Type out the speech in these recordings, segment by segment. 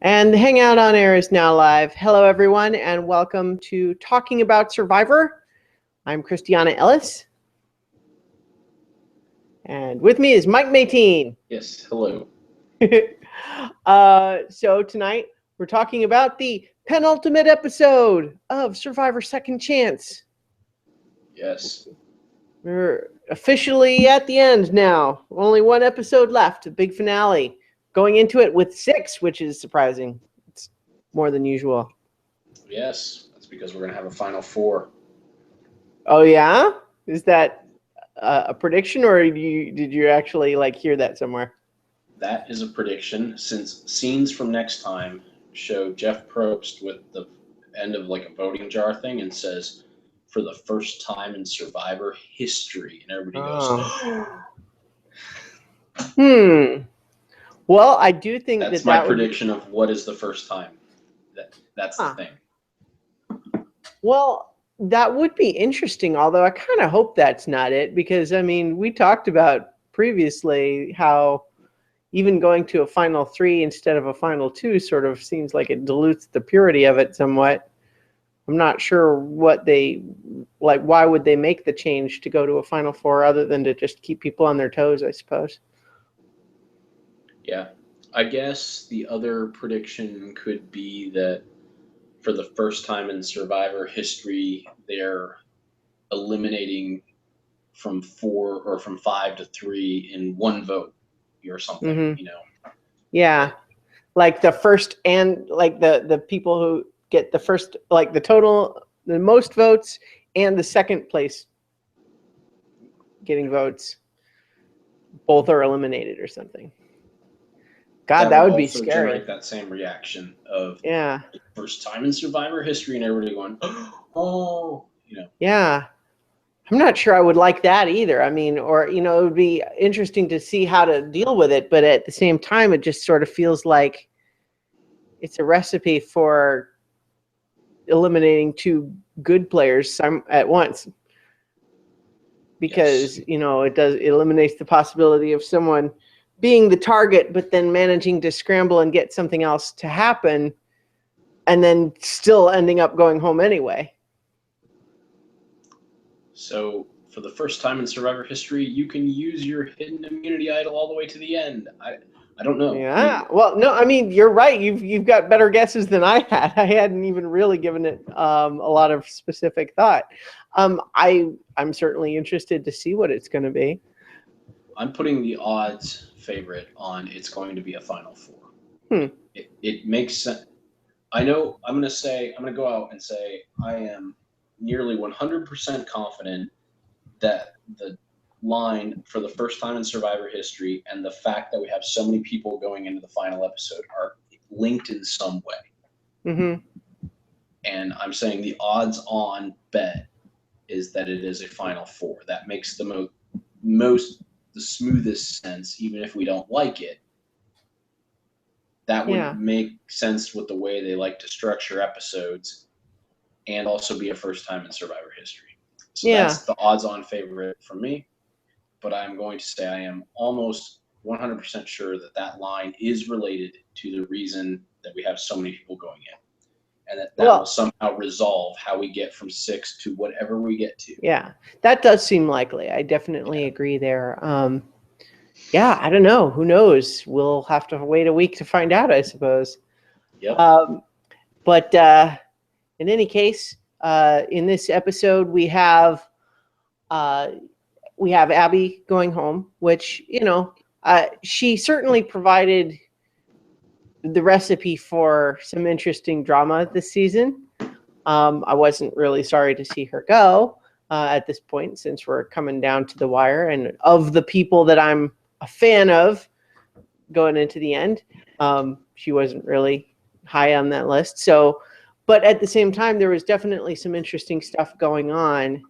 And the Hangout on Air is now live. Hello, everyone, and welcome to Talking About Survivor. I'm Christiana Ellis. And with me is Mike Mayteen. Yes, hello. So tonight, we're talking about the penultimate episode of Survivor Second Chance. Yes. We're officially at the end now. Only one episode left, a big finale. Going into it with 6, which is surprising. It's more than usual. Yes, that's because we're going to have a final 4. Oh, yeah? Is that a prediction, or did you actually hear that somewhere? That is a prediction, since scenes from next time show Jeff Probst with the end of a voting jar thing and says, "For the first time in Survivor history," and everybody goes, Well, I do think that's my prediction of what is the first time. That's the thing. Well, that would be interesting, although I kind of hope that's not it, because, I mean, we talked about previously how even going to a final 3 instead of a final 2 sort of seems like it dilutes the purity of it somewhat. I'm not sure what why would they make the change to go to a final 4 other than to just keep people on their toes, I suppose. Yeah. I guess the other prediction could be that for the first time in Survivor history, they're eliminating from 4 or from 5 to 3 in one vote or something, Yeah. Like the first and the people who get the first, the total, the most votes and the second place getting votes, both are eliminated or something. God, that would be scary. Generate that same reaction of first time in Survivor history, and everybody going, "Oh, Yeah, I'm not sure I would like that either. I mean, or it would be interesting to see how to deal with it, but at the same time, it just sort of feels like it's a recipe for eliminating 2 good players at once. Because it eliminates the possibility of someone being the target, but then managing to scramble and get something else to happen, and then still ending up going home anyway. So, for the first time in Survivor history, you can use your hidden immunity idol all the way to the end. I don't know. Yeah. Well, no, I mean, you're right. You've got better guesses than I had. I hadn't even really given it a lot of specific thought. I'm certainly interested to see what it's going to be. I'm putting the odds favorite on it's going to be a final 4. It makes sense. I know I'm going to go out and say I am nearly 100% confident that the line for the first time in Survivor history and the fact that we have so many people going into the final episode are linked in some way. Mm-hmm. And I'm saying the odds on bet is that it is a final 4. That makes the the smoothest sense, even if we don't like it. That would make sense with the way they like to structure episodes and also be a first time in Survivor history. So that's the odds-on favorite for me. But I'm going to say I am almost 100% sure that line is related to the reason that we have so many people going in. And that will somehow resolve how we get from 6 to whatever we get to. Yeah, that does seem likely. I definitely agree there. I don't know. Who knows? We'll have to wait a week to find out, I suppose. Yep. But in any case, in this episode, we have Abby going home, which, she certainly provided the recipe for some interesting drama this season. I wasn't really sorry to see her go at this point, since we're coming down to the wire. And of the people that I'm a fan of going into the end, she wasn't really high on that list. So, but at the same time, there was definitely some interesting stuff going on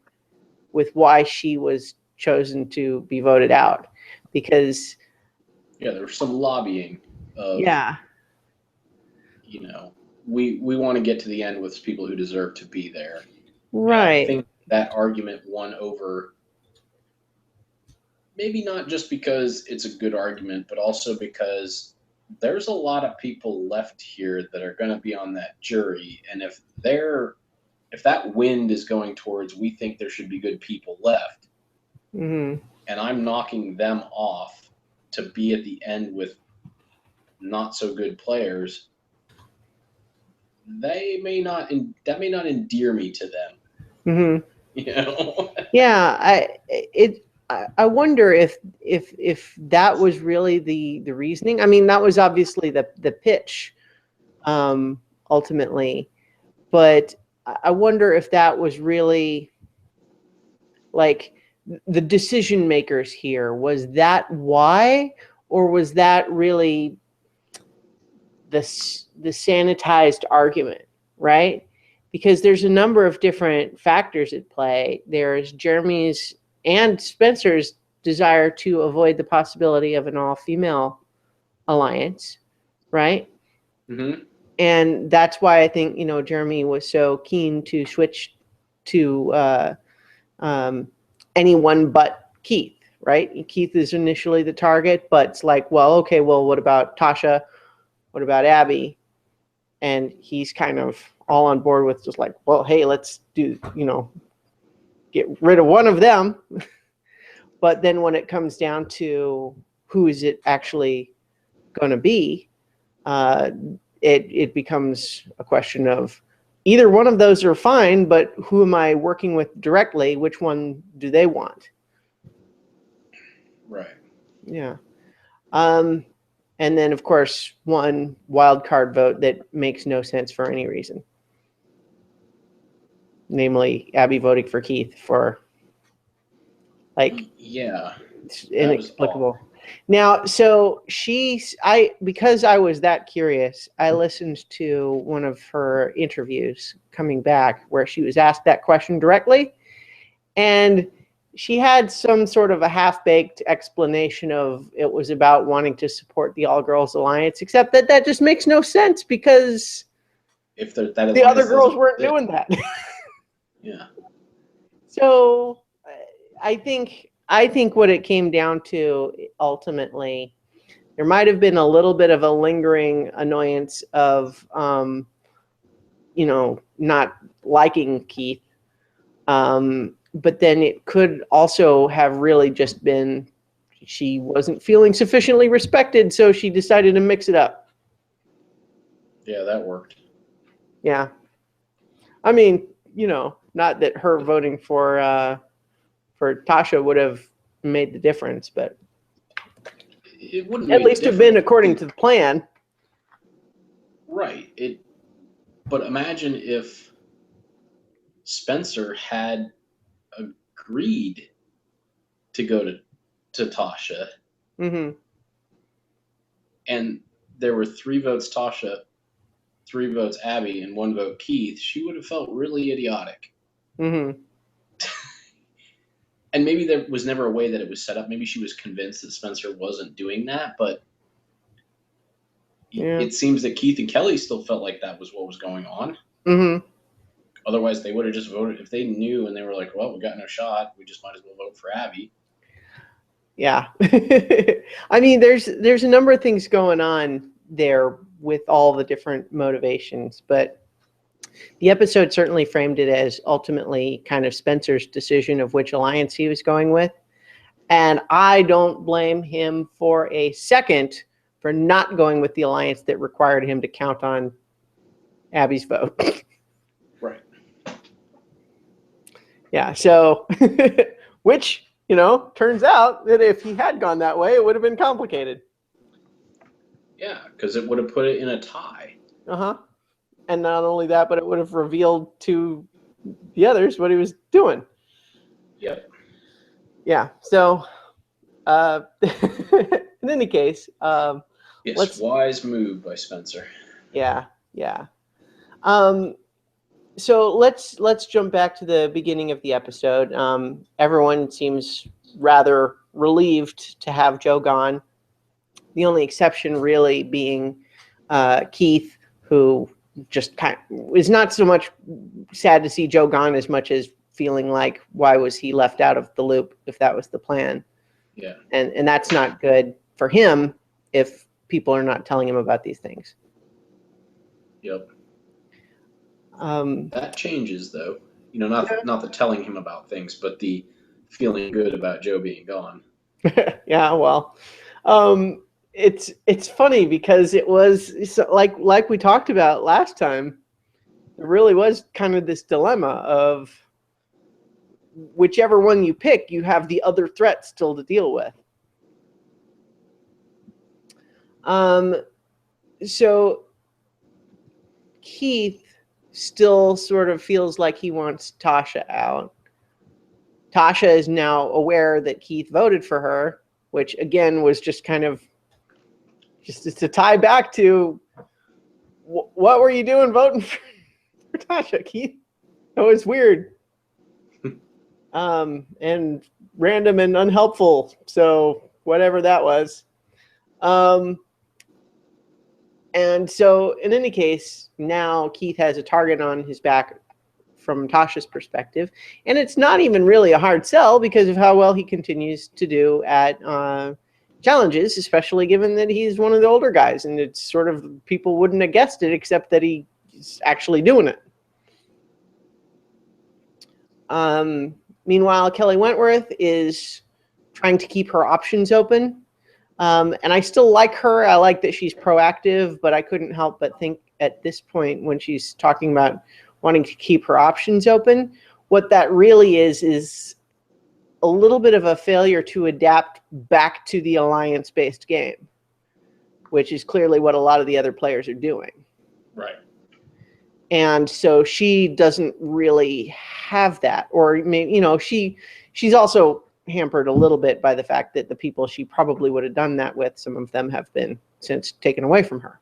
with why she was chosen to be voted out, because there was some lobbying of we want to get to the end with people who deserve to be there, right? And I think that argument won over, maybe not just because it's a good argument, but also because there's a lot of people left here that are going to be on that jury, and if that wind is going towards we think there should be good people left, Mm-hmm. and I'm knocking them off to be at the end with not so good players, that may not endear me to them. Mm-hmm. You know? Yeah, I wonder if that was really the reasoning. I mean, that was obviously the pitch, ultimately, but I wonder if that was really like the decision makers here. Was that why, or was that really the sanitized argument, right? Because there's a number of different factors at play. There's Jeremy's and Spencer's desire to avoid the possibility of an all-female alliance, right? Mm-hmm. And that's why I think, Jeremy was so keen to switch to anyone but Keith, right? Keith is initially the target, but it's like, well, okay, well, what about Tasha? What about Abby? And he's kind of all on board with just like, well, hey, let's do, get rid of one of them. But then when it comes down to who is it actually going to be, it becomes a question of either one of those are fine, but who am I working with directly? Which one do they want? Right. Yeah. And then, of course, one wild card vote that makes no sense for any reason. Namely, Abby voting for Keith for, yeah, inexplicable. Now, so because I was that curious, I listened to one of her interviews coming back where she was asked that question directly. And she had some sort of a half-baked explanation of it was about wanting to support the All-Girls Alliance, except that just makes no sense because if the other girls weren't doing that. Yeah. So I think what it came down to ultimately, there might have been a little bit of a lingering annoyance of, not liking Keith. But then it could also have really just been she wasn't feeling sufficiently respected, so she decided to mix it up. Yeah, that worked. Yeah. I mean, not that her voting for Tasha would have made the difference, but it wouldn't at least have been according to the plan. Right. But imagine if Spencer had agreed to go to Tasha, Mm-hmm. and there were 3 votes Tasha, 3 votes Abby, and 1 vote Keith, she would have felt really idiotic. Mm-hmm. And maybe there was never a way that it was set up. Maybe she was convinced that Spencer wasn't doing that, but it seems that Keith and Kelly still felt like that was what was going on. Mm-hmm. Otherwise, they would have just voted. If they knew and they were like, well, we got no shot, we just might as well vote for Abby. Yeah. I mean, there's a number of things going on there with all the different motivations, but the episode certainly framed it as ultimately kind of Spencer's decision of which alliance he was going with. And I don't blame him for a second for not going with the alliance that required him to count on Abby's vote. Right. Yeah. So, which, turns out that if he had gone that way, it would have been complicated. Yeah, because it would have put it in a tie. Uh-huh. And not only that, but it would have revealed to the others what he was doing. Yep. Yeah. So, in any case, yes, wise move by Spencer. Yeah. Yeah. So let's jump back to the beginning of the episode. Everyone seems rather relieved to have Joe gone. The only exception really being Keith, who just kind of is not so much sad to see Joe gone as much as feeling like, why was he left out of the loop if that was the plan? Yeah. And that's not good for him if people are not telling him about these things. Yep. That changes, though. Not the telling him about things, but the feeling good about Joe being gone. Yeah, well, it's funny because it was like we talked about last time. There really was kind of this dilemma of whichever one you pick, you have the other threat still to deal with. So Keith still sort of feels like he wants Tasha out. Tasha is now aware that Keith voted for her, which again was just kind of just to tie back to what were you doing voting for Tasha, Keith? That was weird. And random and unhelpful. So whatever that was. And so in any case, now Keith has a target on his back from Tasha's perspective. And it's not even really a hard sell because of how well he continues to do at challenges, especially given that he's one of the older guys. And it's sort of, people wouldn't have guessed it except that he's actually doing it. Meanwhile, Kelly Wentworth is trying to keep her options open. And I still like her. I like that she's proactive, but I couldn't help but think at this point when she's talking about wanting to keep her options open, what that really is a little bit of a failure to adapt back to the alliance-based game, which is clearly what a lot of the other players are doing. Right. And so she doesn't really have that, or she's also hampered a little bit by the fact that the people she probably would have done that with, some of them have been since taken away from her.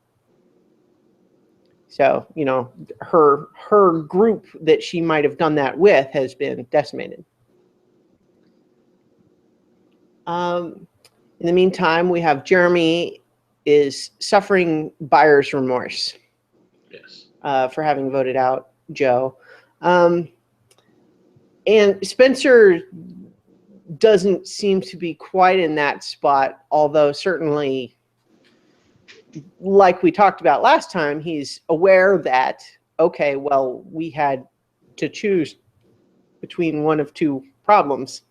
So, her group that she might have done that with has been decimated. In the meantime, we have Jeremy is suffering buyer's remorse. Yes. For having voted out Joe. And Spencer doesn't seem to be quite in that spot, although certainly, like we talked about last time, he's aware that, okay, well, we had to choose between one of two problems.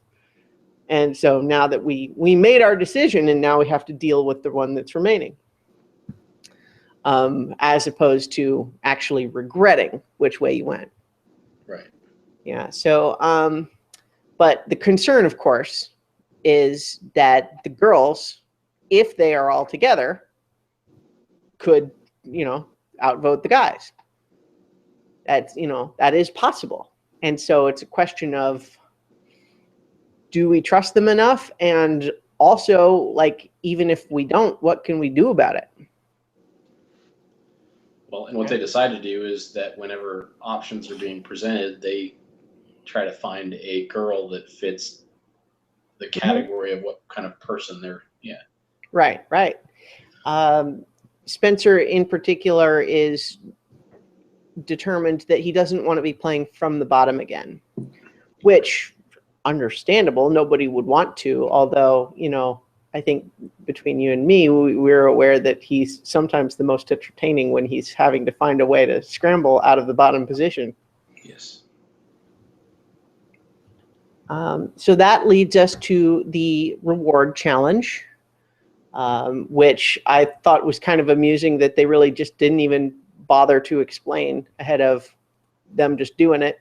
And so now that we made our decision, and now we have to deal with the one that's remaining. As opposed to actually regretting which way you went. Right. Yeah. So, but the concern, of course, is that the girls, if they are all together, could, outvote the guys. That's, that is possible. And so it's a question of, do we trust them enough? And also, like, even if we don't, what can we do about it? Well, and what they decide to do is that whenever options are being presented, they try to find a girl that fits the category of what kind of person they're, Right. Spencer, in particular, is determined that he doesn't want to be playing from the bottom again, which, understandable, nobody would want to, although, I think between you and me, we're aware that he's sometimes the most entertaining when he's having to find a way to scramble out of the bottom position. Yes. So that leads us to the reward challenge, which I thought was kind of amusing that they really just didn't even bother to explain ahead of them just doing it,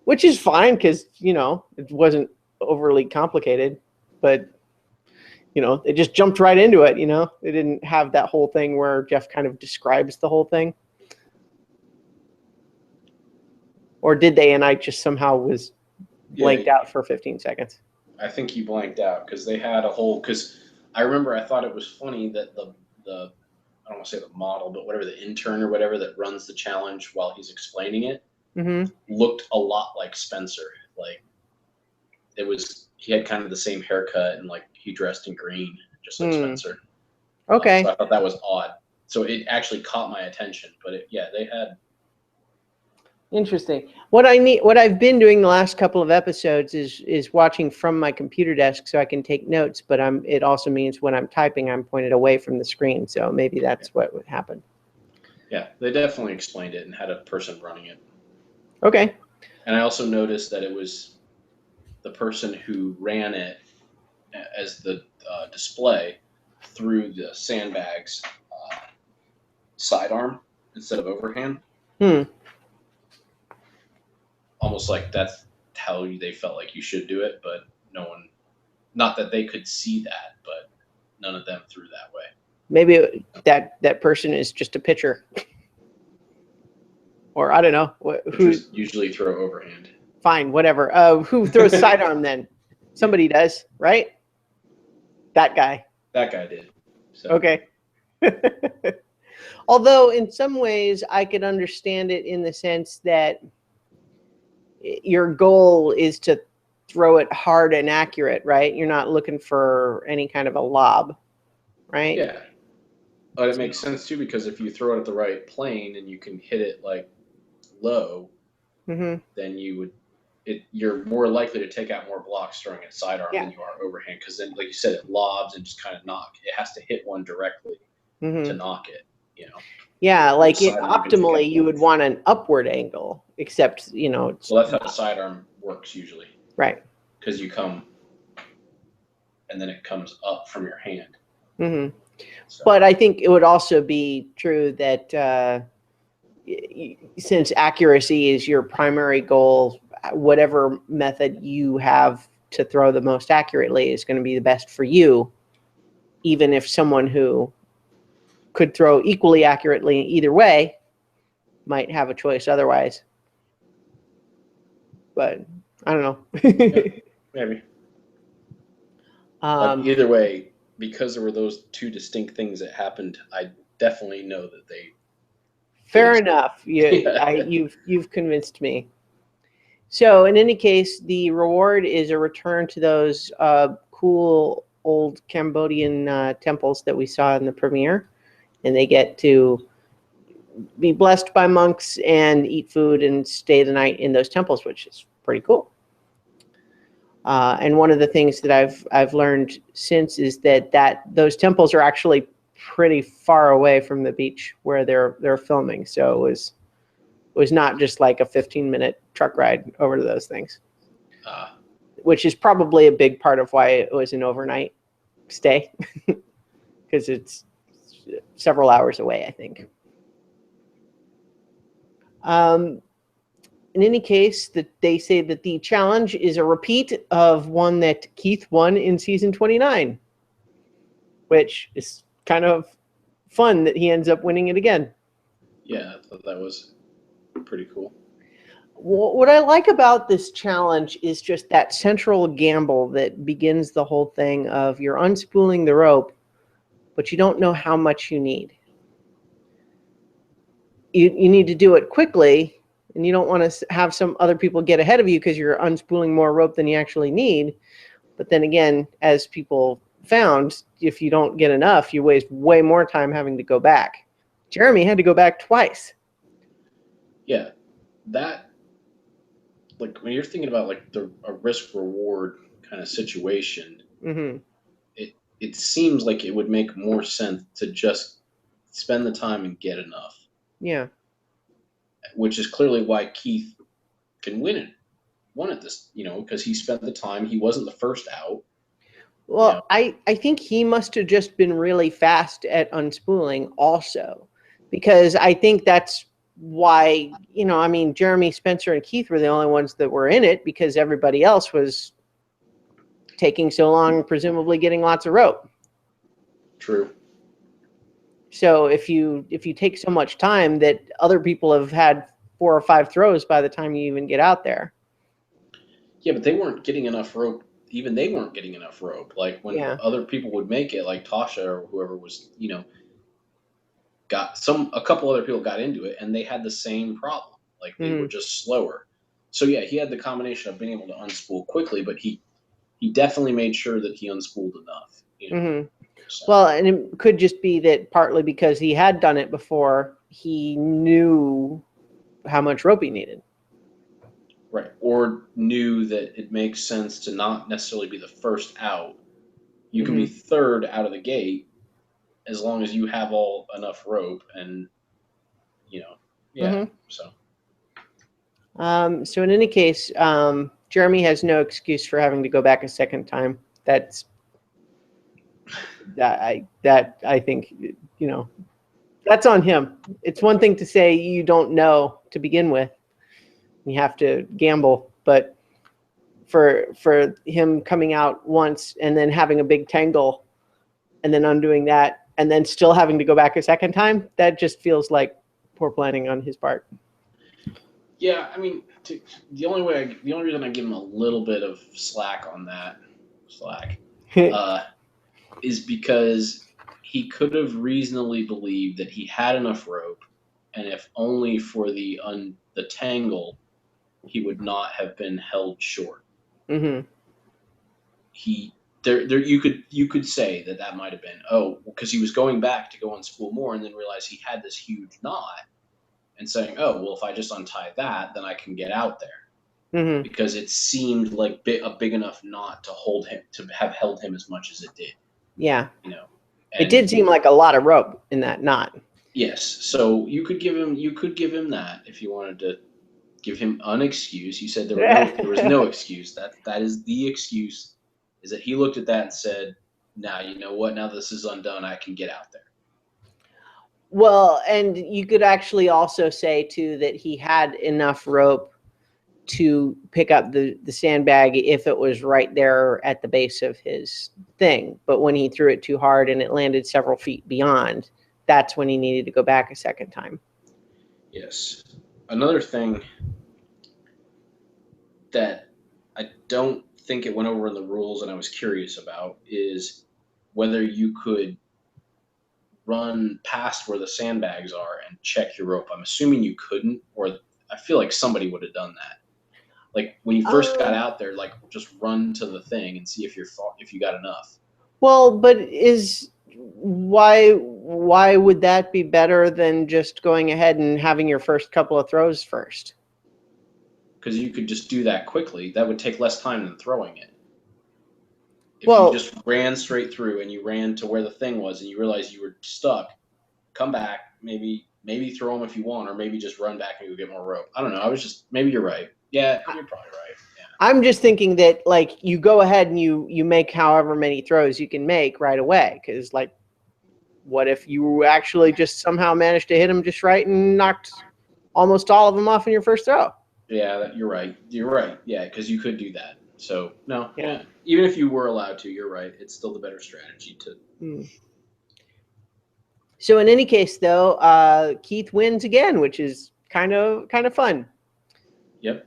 which is fine because, it wasn't overly complicated, but they just jumped right into it, They didn't have that whole thing where Jeff kind of describes the whole thing. Or did they, and I just somehow was blanked out for 15 seconds? I think you blanked out because they had a whole, because I remember I thought it was funny that the I don't want to say the model, but whatever, the intern or whatever that runs the challenge while he's explaining it, looked a lot like Spencer. Like, he had kind of the same haircut and like he dressed in green, just like Spencer. Okay. So I thought that was odd. So it actually caught my attention, but they had. Interesting. What I've been doing the last couple of episodes is watching from my computer desk so I can take notes, but it also means when I'm typing, I'm pointed away from the screen. So maybe that's what would happen. Yeah, they definitely explained it and had a person running it. Okay. And I also noticed that it was the person who ran it as the display through the sandbags sidearm instead of overhand. Almost like that's how they felt like you should do it, but no one, not that they could see that, but none of them threw that way. Maybe that person is just a pitcher. Or I don't know. Who usually throw overhand. Fine, whatever. Who throws sidearm then? Somebody does, right? That guy. That guy did. So. Okay. Although in some ways I could understand it in the sense that your goal is to throw it hard and accurate, right? You're not looking for any kind of a lob, right? Yeah. But it makes sense too, because if you throw it at the right plane and you can hit it like low, then you're more likely to take out more blocks throwing it sidearm than you are overhand, because then, like you said, it lobs and just kind of it has to hit one directly to knock it, Yeah, like optimally you would want an upward angle, except, well, that's how the sidearm works usually. Right. Because you come and then it comes up from your hand. So. But I think it would also be true that since accuracy is your primary goal, whatever method you have to throw the most accurately is going to be the best for you, even if someone who could throw equally accurately either way might have a choice otherwise. But I don't know. Maybe. But either way, because there were those two distinct things that happened, I definitely know that they. Fair enough. You've convinced me. So in any case, the reward is a return to those cool old Cambodian temples that we saw in the premiere, and they get to be blessed by monks and eat food and stay the night in those temples, which is pretty cool. And one of the things that I've learned since is that those temples are actually pretty far away from the beach where they're filming. So it was not just like a 15-minute truck ride over to those things, which is probably a big part of why it was an overnight stay, because it's several hours away, I think. In any case, that they say that the challenge is a repeat of one that Keith won in season 29, which is kind of fun that he ends up winning it again. Yeah, I thought that was pretty cool. What I like about this challenge is just that central gamble that begins the whole thing of you're unspooling the rope, but you don't know how much you need. You need to do it quickly, and you don't want to have some other people get ahead of you because you're unspooling more rope than you actually need. But then again, as people found, if you don't get enough, you waste way more time having to go back. Jeremy had to go back twice. Yeah, that, like, when you're thinking about like a risk reward kind of situation, it seems like it would make more sense to just spend the time and get enough. Yeah. Which is clearly why Keith can won it this, because he spent the time. He wasn't the first out. Well, I think he must have just been really fast at unspooling also, because I think that's why, Jeremy, Spencer, and Keith were the only ones that were in it, because everybody else was taking so long, presumably getting lots of rope. True. So if you take so much time that other people have had 4 or 5 throws by the time you even get out there. Yeah, but they weren't getting enough rope. Even they weren't getting enough rope. Like when other people would make it, like Tasha or whoever was, a couple other people got into it and they had the same problem. Like they were just slower. So yeah, he had the combination of being able to unspool quickly, but he definitely made sure that he unspooled enough. So. Well, and it could just be that partly because he had done it before, he knew how much rope he needed. Right. Or knew that it makes sense to not necessarily be the first out. You can be third out of the gate as long as you have enough rope and, so. So in any case, Jeremy has no excuse for having to go back a second time. That I think, that's on him. It's one thing to say you don't know to begin with. You have to gamble, but for him coming out once and then having a big tangle and then undoing that and then still having to go back a second time, that just feels like poor planning on his part. Yeah, I mean, the only reason I give him a little bit of slack on that is because he could have reasonably believed that he had enough rope, and if only for the tangle, he would not have been held short. Mm-hmm. You could say that might have been because he was going back to go unspool more, and then realized he had this huge knot, and saying, well, if I just untie that, then I can get out there. Mm-hmm. Because it seemed like a big enough knot to have held him as much as it did. Yeah. And it did seem like a lot of rope in that knot. Yes. So you could give him that if you wanted to give him an excuse. You said there was no excuse. That is the excuse, is that he looked at that and said, "Now, you know what? Now this is undone. I can get out there." Well, and you could actually also say too that he had enough rope to pick up the sandbag if it was right there at the base of his thing. But when he threw it too hard and it landed several feet beyond, that's when he needed to go back a second time. Yes. Another thing that I don't think it went over in the rules and I was curious about is whether you could run past where the sandbags are and check your rope. I'm assuming you couldn't, or I feel like somebody would have done that. Like when you first got out there, like just run to the thing and see if you got enough. Well, but why would that be better than just going ahead and having your first couple of throws first? Because you could just do that quickly. That would take less time than throwing it. If you just ran straight through and you ran to where the thing was and you realized you were stuck, come back, maybe throw them if you want, or maybe just run back and go get more rope. I don't know. Maybe you're right. Yeah, you're probably right. Yeah. I'm just thinking that like you go ahead and you make however many throws you can make right away. Because like, what if you actually just somehow managed to hit him just right and knocked almost all of them off in your first throw? Yeah, you're right. You're right. Yeah, because you could do that. So no, yeah. Even if you were allowed to, you're right. It's still the better strategy to. So in any case, though, Keith wins again, which is kind of fun. Yep.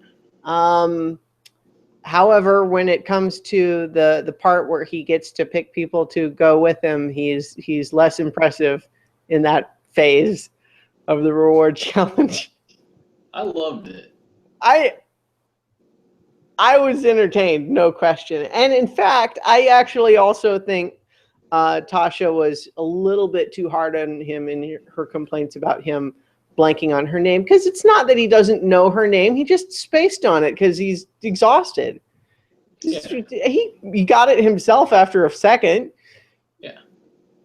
However, when it comes to the part where he gets to pick people to go with him, he's less impressive in that phase of the reward challenge. I loved it. I was entertained, no question. And in fact, I actually also think Tasha was a little bit too hard on him in her complaints about him blanking on her name, because it's not that he doesn't know her name. He just spaced on it because he's exhausted. Yeah. He got it himself after a second. Yeah.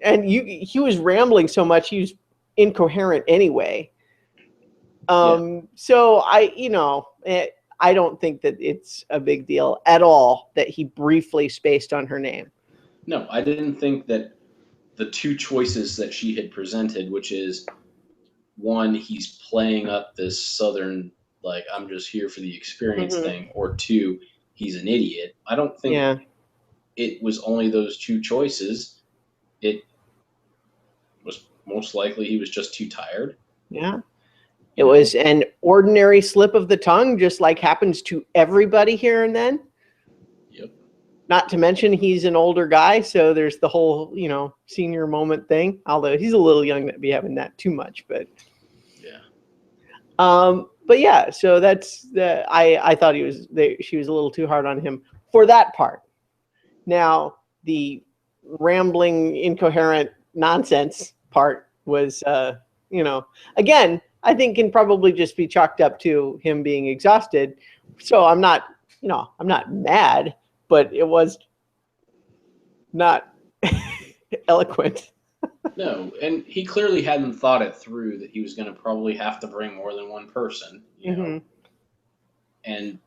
And he was rambling so much, he was incoherent anyway. So I don't think that it's a big deal at all that he briefly spaced on her name. No, I didn't think that the two choices that she had presented, which is one, he's playing up this Southern, like, I'm just here for the experience thing, or two, he's an idiot. I don't think it was only those two choices. It was most likely he was just too tired. Yeah. It was an ordinary slip of the tongue, just like happens to everybody here and then. Yep. Not to mention he's an older guy, so there's the whole, senior moment thing. Although he's a little young to be having that too much, but yeah. But yeah, so that's I thought she was a little too hard on him for that part. Now the rambling, incoherent nonsense part was, again, I think can probably just be chalked up to him being exhausted. So I'm not, I'm not mad, but it was not eloquent. No, and he clearly hadn't thought it through that he was going to probably have to bring more than one person, know. And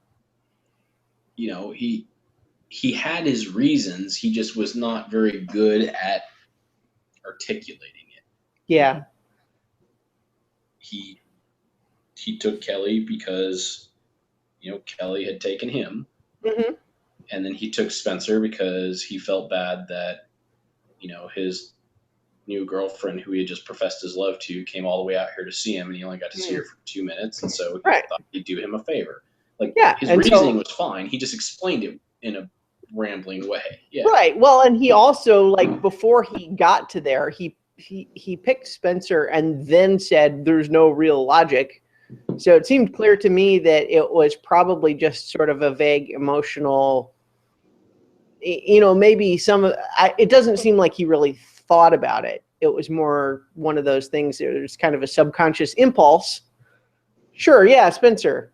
he had his reasons. He just was not very good at articulating it. Yeah. He took Kelly because Kelly had taken him. And then he took Spencer because he felt bad that his new girlfriend, who he had just professed his love to, came all the way out here to see him, and he only got to see her for 2 minutes, and so he thought he'd do him a favor. His reasoning was fine. He just explained it in a rambling way. Yeah. Right. Well, and he also, before he got to there, he picked Spencer and then said there's no real logic. So it seemed clear to me that it was probably just sort of a vague emotional, maybe it doesn't seem like he really thought about it. It was more one of those things. There's kind of a subconscious impulse. Sure. Yeah. Spencer.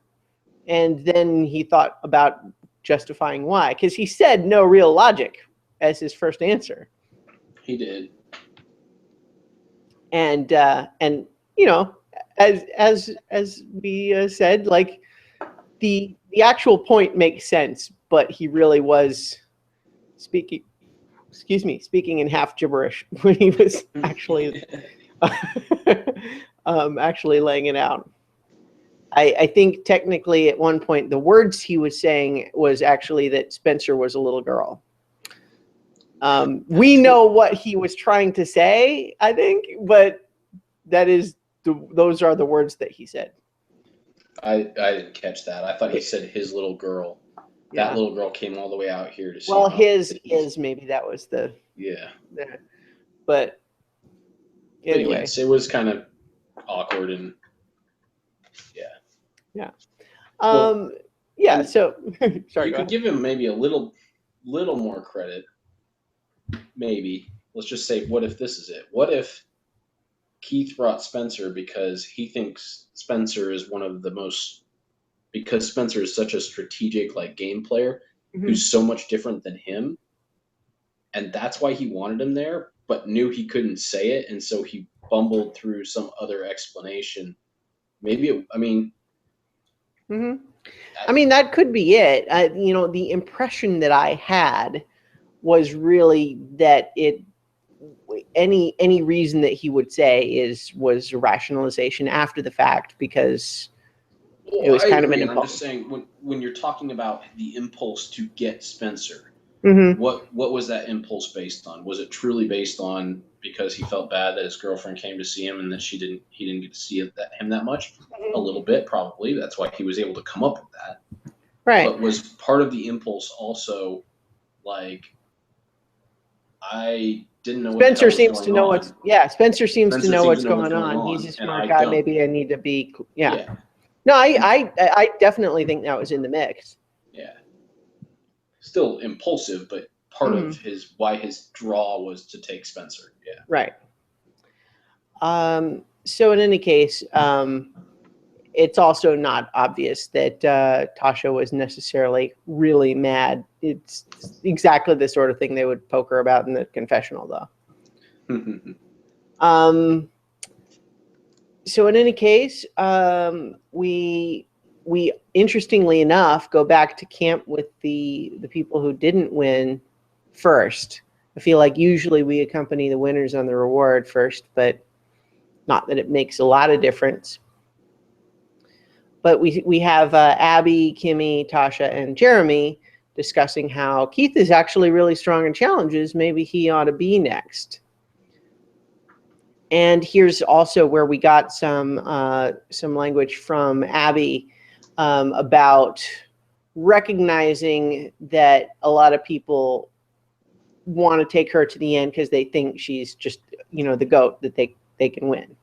And then he thought about justifying why, because he said no real logic as his first answer. He did. And as we said, the actual point makes sense, but he really was speaking in half gibberish when he was actually actually laying it out. I think technically at one point the words he was saying was actually that Spencer was a little girl. We know what he was trying to say, I think, but those are the words that he said. I didn't catch that. I thought he said his little girl. Yeah. That little girl came all the way out here to see. Well, his maybe that was the. Yeah. But anyway. But yes, it was kind of awkward and. Yeah. Well, so sorry. You could give him maybe a little more credit. Maybe. Let's just say, what if this is it? What if Keith brought Spencer because he thinks Spencer is because Spencer is such a strategic game player who's so much different than him. And that's why he wanted him there, but knew he couldn't say it. And so he bumbled through some other explanation. Maybe, that could be it. The impression that I had was really that any reason that he would say was a rationalization after the fact, because it was kind of an impulse. I'm just saying, when you're talking about the impulse to get Spencer, what was that impulse based on? Was it truly based on because he felt bad that his girlfriend came to see him and that he didn't get to see him that much? A little bit, probably. That's why he was able to come up with that. Right. But was part of the impulse also I didn't know. Spencer seems to know what's. Yeah, Spencer seems to know what's going on. He's a smart guy. Maybe I need to be. Yeah. No, I definitely think that was in the mix. Yeah. Still impulsive, but part of why his draw was to take Spencer. Yeah. Right. So in any case, it's also not obvious that Tasha was necessarily really mad. It's exactly the sort of thing they would poke her about in the confessional, though. So in any case, we interestingly enough go back to camp with the people who didn't win first. I feel like usually we accompany the winners on the reward first, but not that it makes a lot of difference. But we have Abby, Kimmy, Tasha, and Jeremy discussing how Keith is actually really strong in challenges. Maybe he ought to be next. And here's also where we got some language from Abby about recognizing that a lot of people want to take her to the end because they think she's just, the GOAT that they can win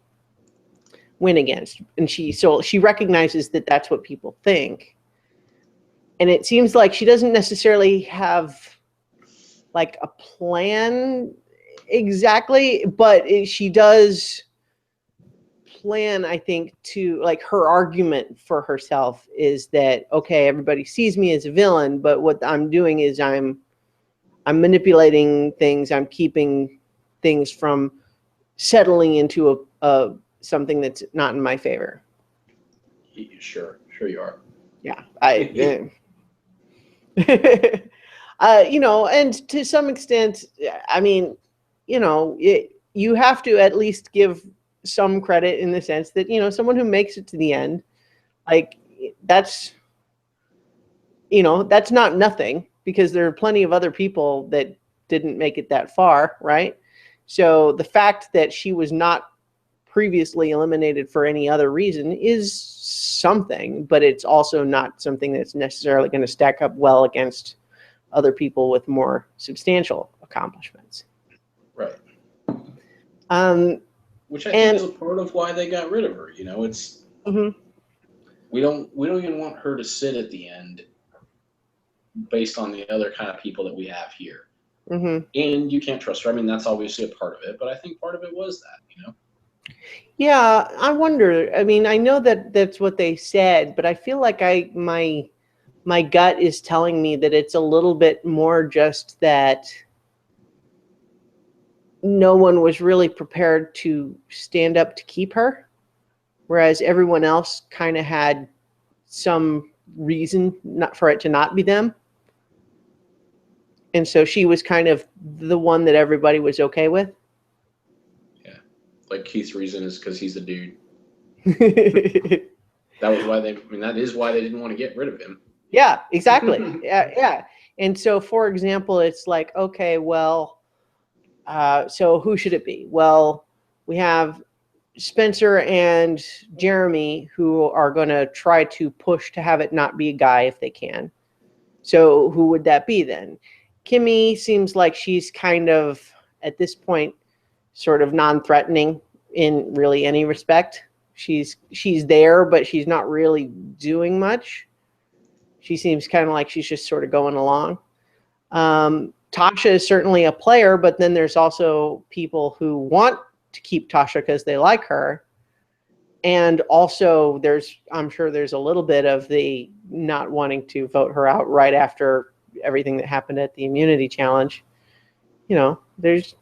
against. And she recognizes that that's what people think. And it seems like she doesn't necessarily have a plan exactly, but she does plan, I think, to like her argument for herself is that, okay, everybody sees me as a villain, but what I'm doing is I'm manipulating things. I'm keeping things from settling into a something that's not in my favor. Sure you are. Yeah, you know, and to some extent, I mean, you know, you have to at least give some credit in the sense that, you know, someone who makes it to the end, like that's, you know, that's not nothing, because there are plenty of other people that didn't make it that far, right? So the fact that she was not previously eliminated for any other reason is something, but it's also not something that's necessarily going to stack up well against other people with more substantial accomplishments. Right. Which I think is a part of why they got rid of her. You know, it's we don't even want her to sit at the end based on the other kind of people that we have here. And you can't trust her. I mean, that's obviously a part of it, but I think part of it was that, you know? Yeah, I wonder. I mean, I know that that's what they said, but I feel like my gut is telling me that it's a little bit more just that no one was really prepared to stand up to keep her, whereas everyone else kind of had some reason not for it to not be them. And so she was kind of the one that everybody was okay with. Yeah. Like Keith's reason is because he's a dude. That was why that is why they didn't want to get rid of him. Yeah, exactly. Yeah. And so, for example, it's like, okay, well, so who should it be? Well, we have Spencer and Jeremy who are going to try to push to have it not be a guy if they can. So who would that be then? Kimmy seems like she's kind of, at this point, sort of non-threatening in really any respect. She's there, but she's not really doing much. She seems kind of like she's just sort of going along. Tasha is certainly a player, but then there's also people who want to keep Tasha because they like her. And also I'm sure there's a little bit of the not wanting to vote her out right after everything that happened at the immunity challenge. You know, there's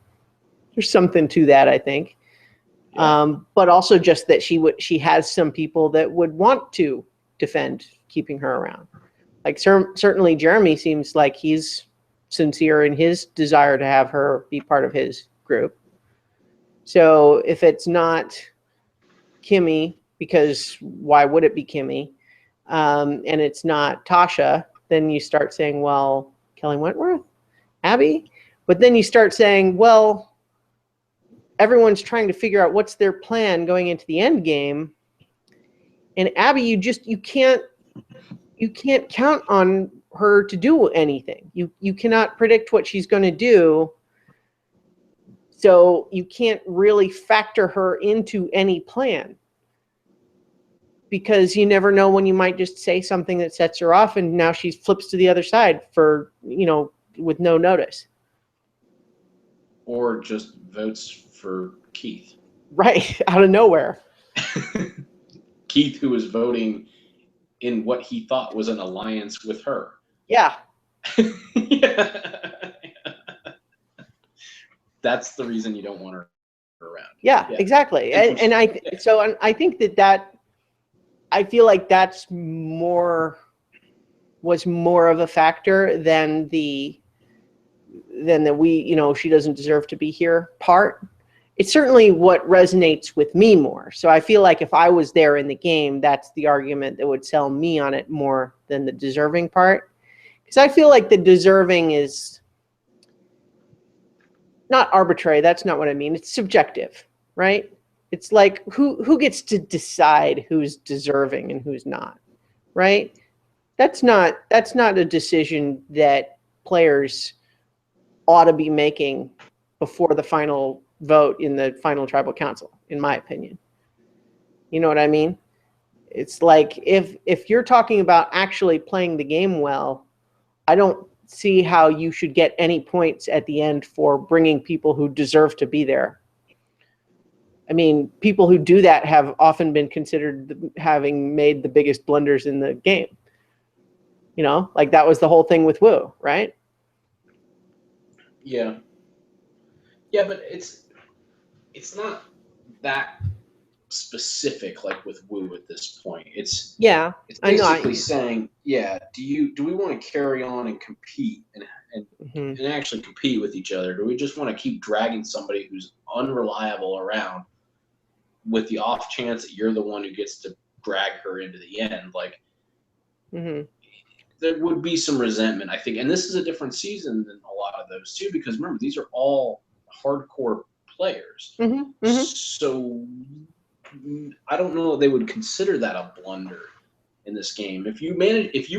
something to that, I think. Yeah. But also just that she has some people that would want to defend keeping her around. Like certainly Jeremy seems like he's sincere in his desire to have her be part of his group. So if it's not Kimmy, because why would it be Kimmy? And it's not Tasha, then you start saying, well, Kelly Wentworth, Abby. But then you start saying, well, everyone's trying to figure out what's their plan going into the end game. And Abby, you can't count on her to do anything. You cannot predict what she's going to do. So you can't really factor her into any plan, because you never know when you might just say something that sets her off and now she flips to the other side for, you know, with no notice. Or just votes for Keith. Right, out of nowhere. Keith, who was voting in what he thought was an alliance with her. Yeah. Yeah. That's the reason you don't want her around. Yeah. Exactly. And I think that I feel like that's was more of a factor than the you know, she doesn't deserve to be here part. It's certainly what resonates with me more. So I feel like if I was there in the game, that's the argument that would sell me on it more than the deserving part. Because I feel like the deserving is not arbitrary. That's not what I mean. It's subjective, right? It's like who gets to decide who's deserving and who's not, right? That's not a decision that players ought to be making before the final vote in the final tribal council, in my opinion. You know what I mean? It's like if you're talking about actually playing the game well, I don't see how you should get any points at the end for bringing people who deserve to be there. I mean, people who do that have often been considered having made the biggest blunders in the game. You know, like that was the whole thing with Wu, right? Yeah. Yeah, but it's not that specific like with Wu at this point. It's basically saying, yeah, do we want to carry on and compete and actually compete with each other? Do we just want to keep dragging somebody who's unreliable around with the off chance that you're the one who gets to drag her into the end? Like, there would be some resentment, I think. And this is a different season than a lot of those too, because remember, these are all hardcore players. So I don't know if they would consider that a blunder in this game. If you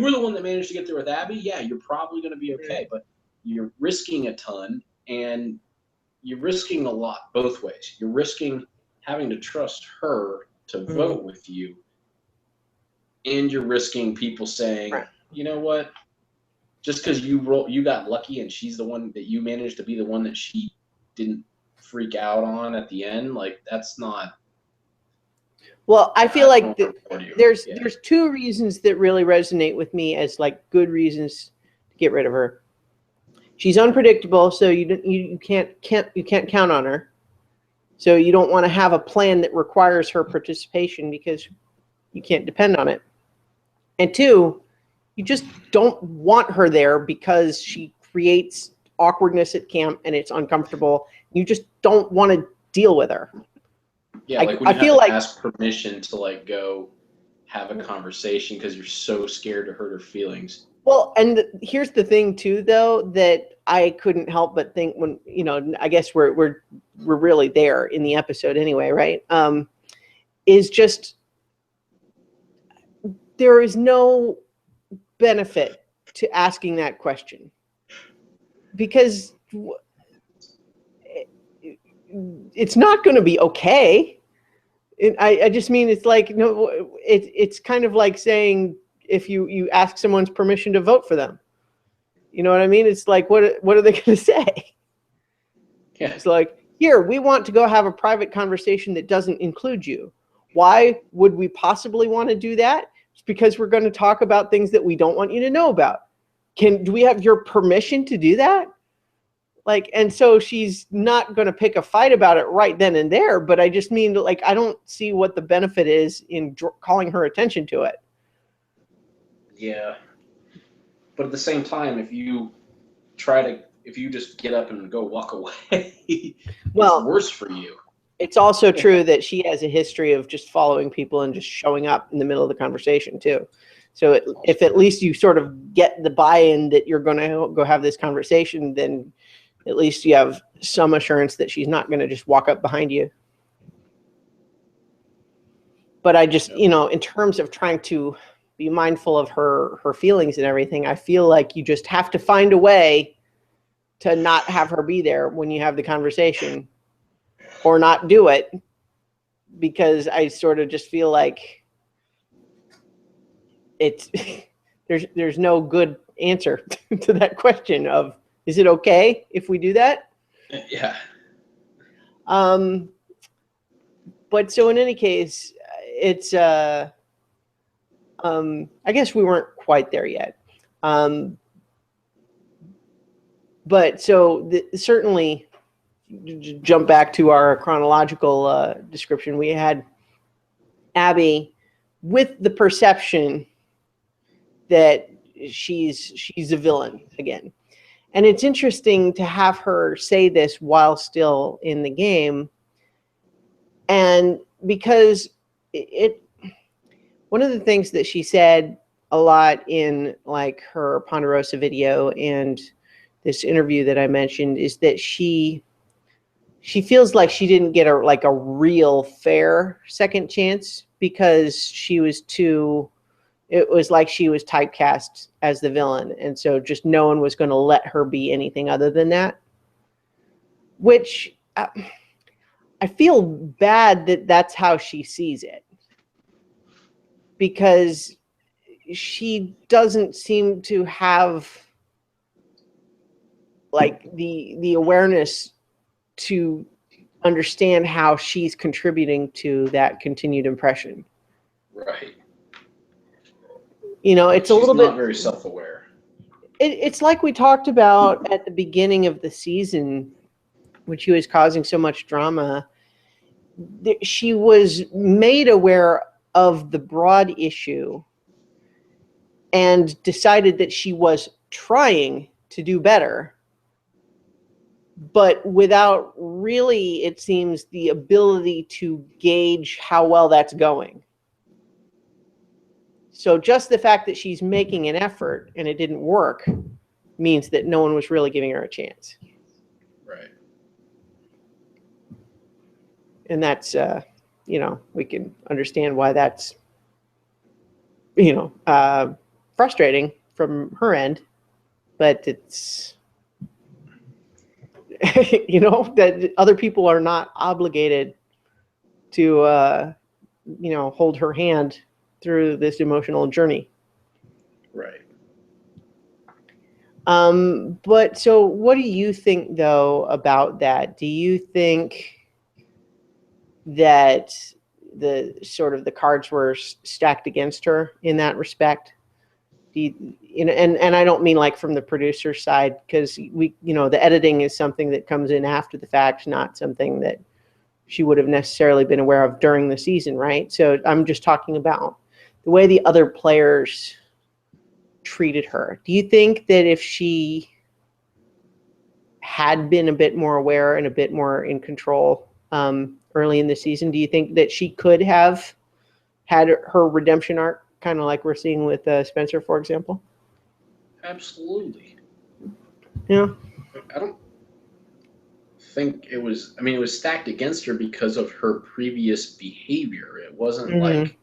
were the one that managed to get there with Abby, yeah, you're probably going to be okay. But you're risking a ton, and you're risking a lot both ways. You're risking having to trust her to vote with you, and you're risking people saying, you know what, just because you got lucky and she's the one that you managed to be the one that she didn't freak out on at the end, like that's not. Well, I feel like there's two reasons that really resonate with me as like good reasons to get rid of her. She's unpredictable, so you can't count on her. So you don't want to have a plan that requires her participation because you can't depend on it. And two, you just don't want her there because she creates awkwardness at camp and it's uncomfortable. You just don't want to deal with her. Yeah, like when you have to ask permission to like go have a conversation because you're so scared to hurt her feelings. Well, and here's the thing too, though, that I couldn't help but think when, you know, I guess we're really there in the episode anyway, right? Is just there is no benefit to asking that question because it's not going to be okay. I just mean it's like it's kind of like saying if you ask someone's permission to vote for them, you know what I mean? It's like what are they going to say? Yeah. It's like, here, we want to go have a private conversation that doesn't include you. Why would we possibly want to do that? It's because we're going to talk about things that we don't want you to know about. Do we have your permission to do that? Like, and so she's not going to pick a fight about it right then and there, but I just mean, like, I don't see what the benefit is in calling her attention to it. Yeah. But at the same time, if you just get up and go walk away, it's worse for you. It's also true that she has a history of just following people and just showing up in the middle of the conversation too. So if at least you sort of get the buy-in that you're going to go have this conversation, then at least you have some assurance that she's not going to just walk up behind you. But I just, you know, in terms of trying to be mindful of her feelings and everything, I feel like you just have to find a way to not have her be there when you have the conversation or not do it, because I sort of just feel like it's there's no good answer to that question of, is it okay if we do that? Yeah. But so in any case, it's I guess we weren't quite there yet. But so certainly jump back to our chronological description. We had Abby with the perception that she's a villain again. And it's interesting to have her say this while still in the game. And because one of the things that she said a lot in like her Ponderosa video and this interview that I mentioned is that she feels like she didn't get a real fair second chance because it was like she was typecast as the villain. And so just no one was going to let her be anything other than that, which I feel bad that that's how she sees it, because she doesn't seem to have like the awareness to understand how she's contributing to that continued impression. Right. You know, it's She's a little not bit very self-aware. It's like we talked about at the beginning of the season when she was causing so much drama. She was made aware of the broad issue and decided that she was trying to do better, but without really, it seems, the ability to gauge how well that's going. So just the fact that she's making an effort and it didn't work means that no one was really giving her a chance. Right. And that's, you know, we can understand why that's, you know, frustrating from her end, but it's, you know, that other people are not obligated to, you know, hold her hand through this emotional journey. Right. But so what do you think, though, about that? Do you think that the sort of the cards were stacked against her in that respect? Do you know, and I don't mean like from the producer side, because we, you know, the editing is something that comes in after the fact, not something that she would have necessarily been aware of during the season, right? So I'm just talking about the way the other players treated her. Do you think that if she had been a bit more aware and a bit more in control early in the season, do you think that she could have had her redemption arc, kind of like we're seeing with Spencer, for example? Absolutely. Yeah. I don't think it was, I mean, it was stacked against her because of her previous behavior. It wasn't like,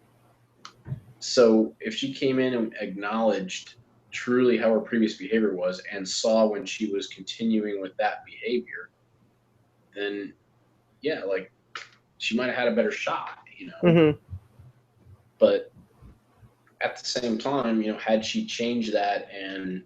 so if she came in and acknowledged truly how her previous behavior was and saw when she was continuing with that behavior, then yeah, like she might have had a better shot, you know. But at the same time, you know, had she changed that and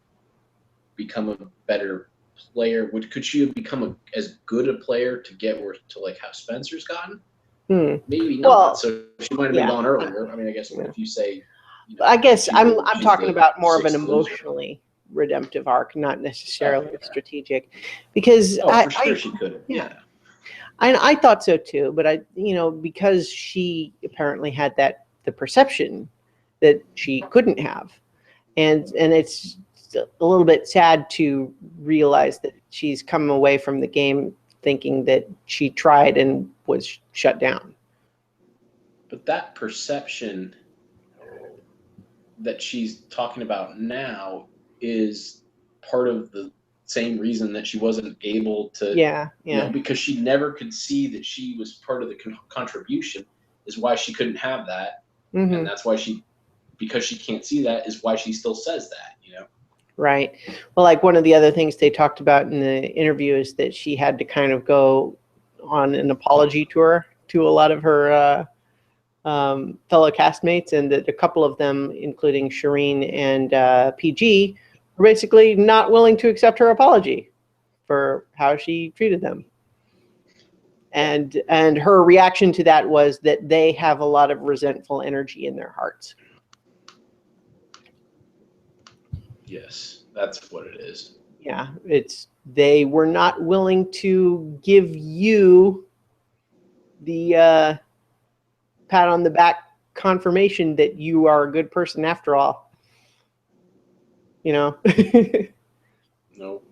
become a better player, could she have become as good a player to get where to like how Spencer's gotten? Maybe not. Well, So she might have been gone earlier. I mean, I guess if you say, you know, I guess I'm talking the about more of an sixth loser. emotionally redemptive arc, not necessarily strategic, because for sure she could. Yeah. I thought so too, but you know, because she apparently had the perception that she couldn't have, and it's a little bit sad to realize that she's come away from the game thinking that she tried and was shut down. But that perception that she's talking about now is part of the same reason that she wasn't able to, you know, because she never could see that she was part of the contribution is why she couldn't have that. And that's why because she can't see that is why she still says that, you know? Right. Well, like one of the other things they talked about in the interview is that she had to kind of go on an apology tour to a lot of her fellow castmates, and that a couple of them, including Shireen and PG, were basically not willing to accept her apology for how she treated them. And her reaction to that was that they have a lot of resentful energy in their hearts. Yes, that's what it is. Yeah, they were not willing to give you the pat on the back confirmation that you are a good person after all. You know? Nope.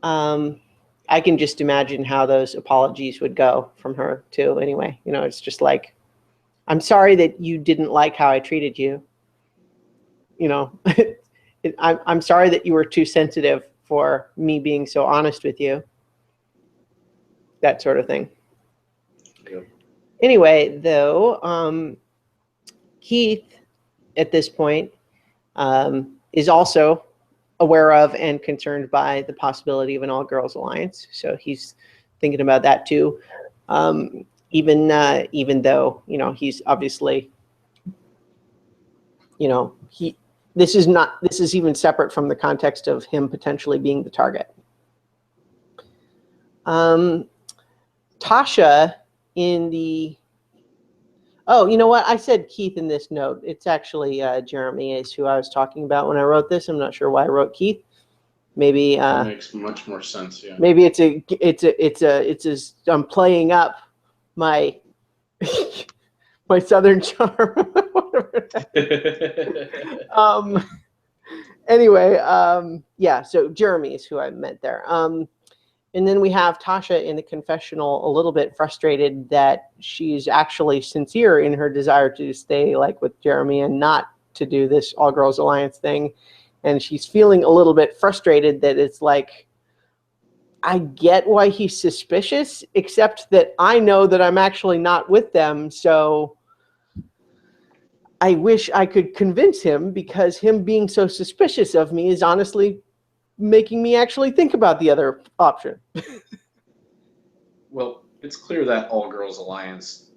I can just imagine how those apologies would go from her too. Anyway, you know, it's just like, I'm sorry that you didn't like how I treated you. You know, I'm sorry that you were too sensitive for me being so honest with you. That sort of thing. Yep. Anyway, though, Keith, at this point, is also aware of and concerned by the possibility of an all-girls alliance. So he's thinking about that too. Even though, you know, he's obviously, you know, this is even separate from the context of him potentially being the target. Tasha in the... Oh, you know what? I said Keith in this note. It's actually Jeremy is who I was talking about when I wrote this. I'm not sure why I wrote Keith. Maybe that makes much more sense. Yeah. Maybe I'm playing up my my Southern charm. Anyway, yeah. So Jeremy is who I meant there. And then we have Tasha in the confessional, a little bit frustrated that she's actually sincere in her desire to stay like with Jeremy and not to do this all girls alliance thing. And she's feeling a little bit frustrated that it's like, I get why he's suspicious, except that I know that I'm actually not with them. So I wish I could convince him, because him being so suspicious of me is honestly making me actually think about the other option. Well, it's clear that All Girls Alliance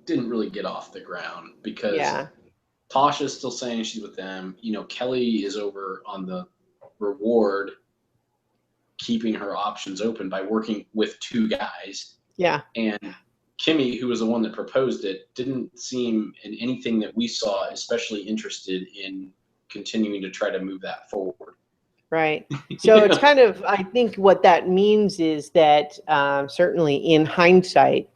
didn't really get off the ground, because Tasha's still saying she's with them. You know, Kelly is over on the reward, keeping her options open by working with two guys. Yeah. And Kimmy, who was the one that proposed it, didn't seem in anything that we saw especially interested in continuing to try to move that forward. Right. So it's kind of, I think what that means is that certainly in hindsight,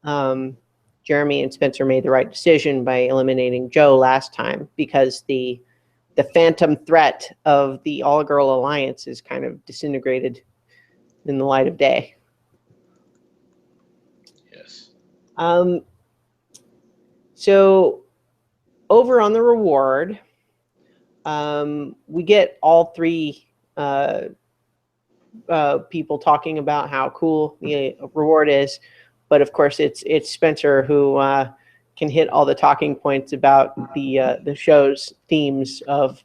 Jeremy and Spencer made the right decision by eliminating Joe last time, because the phantom threat of the all-girl alliance is kind of disintegrated in the light of day. Yes. So over on the reward, we get all three people talking about how cool the reward is, but of course it's Spencer who can hit all the talking points about the show's themes of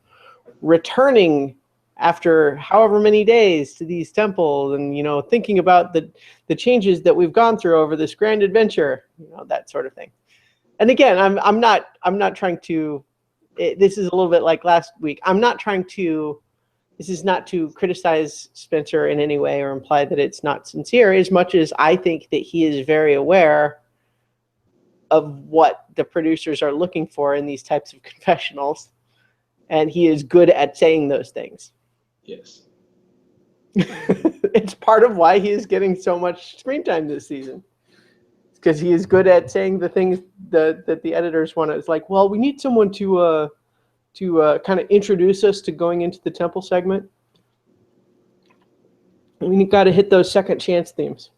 returning after however many days to these temples, and thinking about the changes that we've gone through over this grand adventure, that sort of thing. And again, I'm not trying to. This is a little bit like last week. This is not to criticize Spencer in any way or imply that it's not sincere, as much as I think that he is very aware of what the producers are looking for in these types of confessionals. And he is good at saying those things. Yes. It's part of why he is getting so much screen time this season. Because he is good at saying the things that the editors want to. It's like, well, we need someone to kind of introduce us to going into the temple segment. And you got to hit those second chance themes.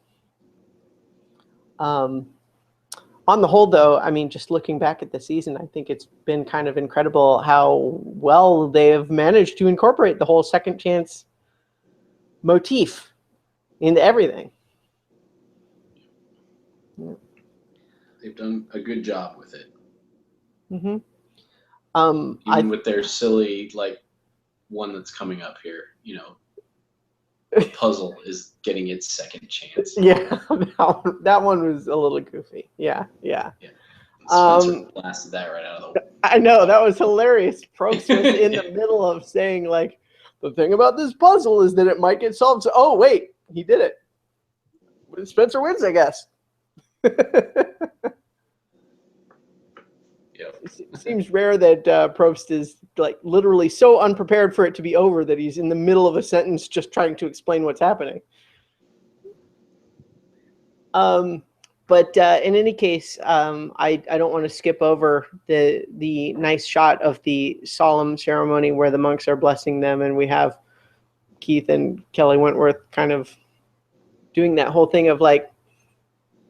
On the whole, though, I mean, just looking back at the season, I think it's been kind of incredible how well they have managed to incorporate the whole second chance motif into everything. Yeah. They've done a good job with it. Mm-hmm. Even with their silly, like, one that's coming up here, the puzzle is getting its second chance. Yeah, that one was a little goofy. Yeah. Spencer blasted that right out of the way. I know, that was hilarious. Probst was in the middle of saying, like, the thing about this puzzle is that it might get solved. So, oh, wait, he did it. Spencer wins, I guess. It seems rare that Probst is like literally so unprepared for it to be over that he's in the middle of a sentence just trying to explain what's happening. But in any case, I don't want to skip over the nice shot of the solemn ceremony where the monks are blessing them, and we have Keith and Kelly Wentworth kind of doing that whole thing of like,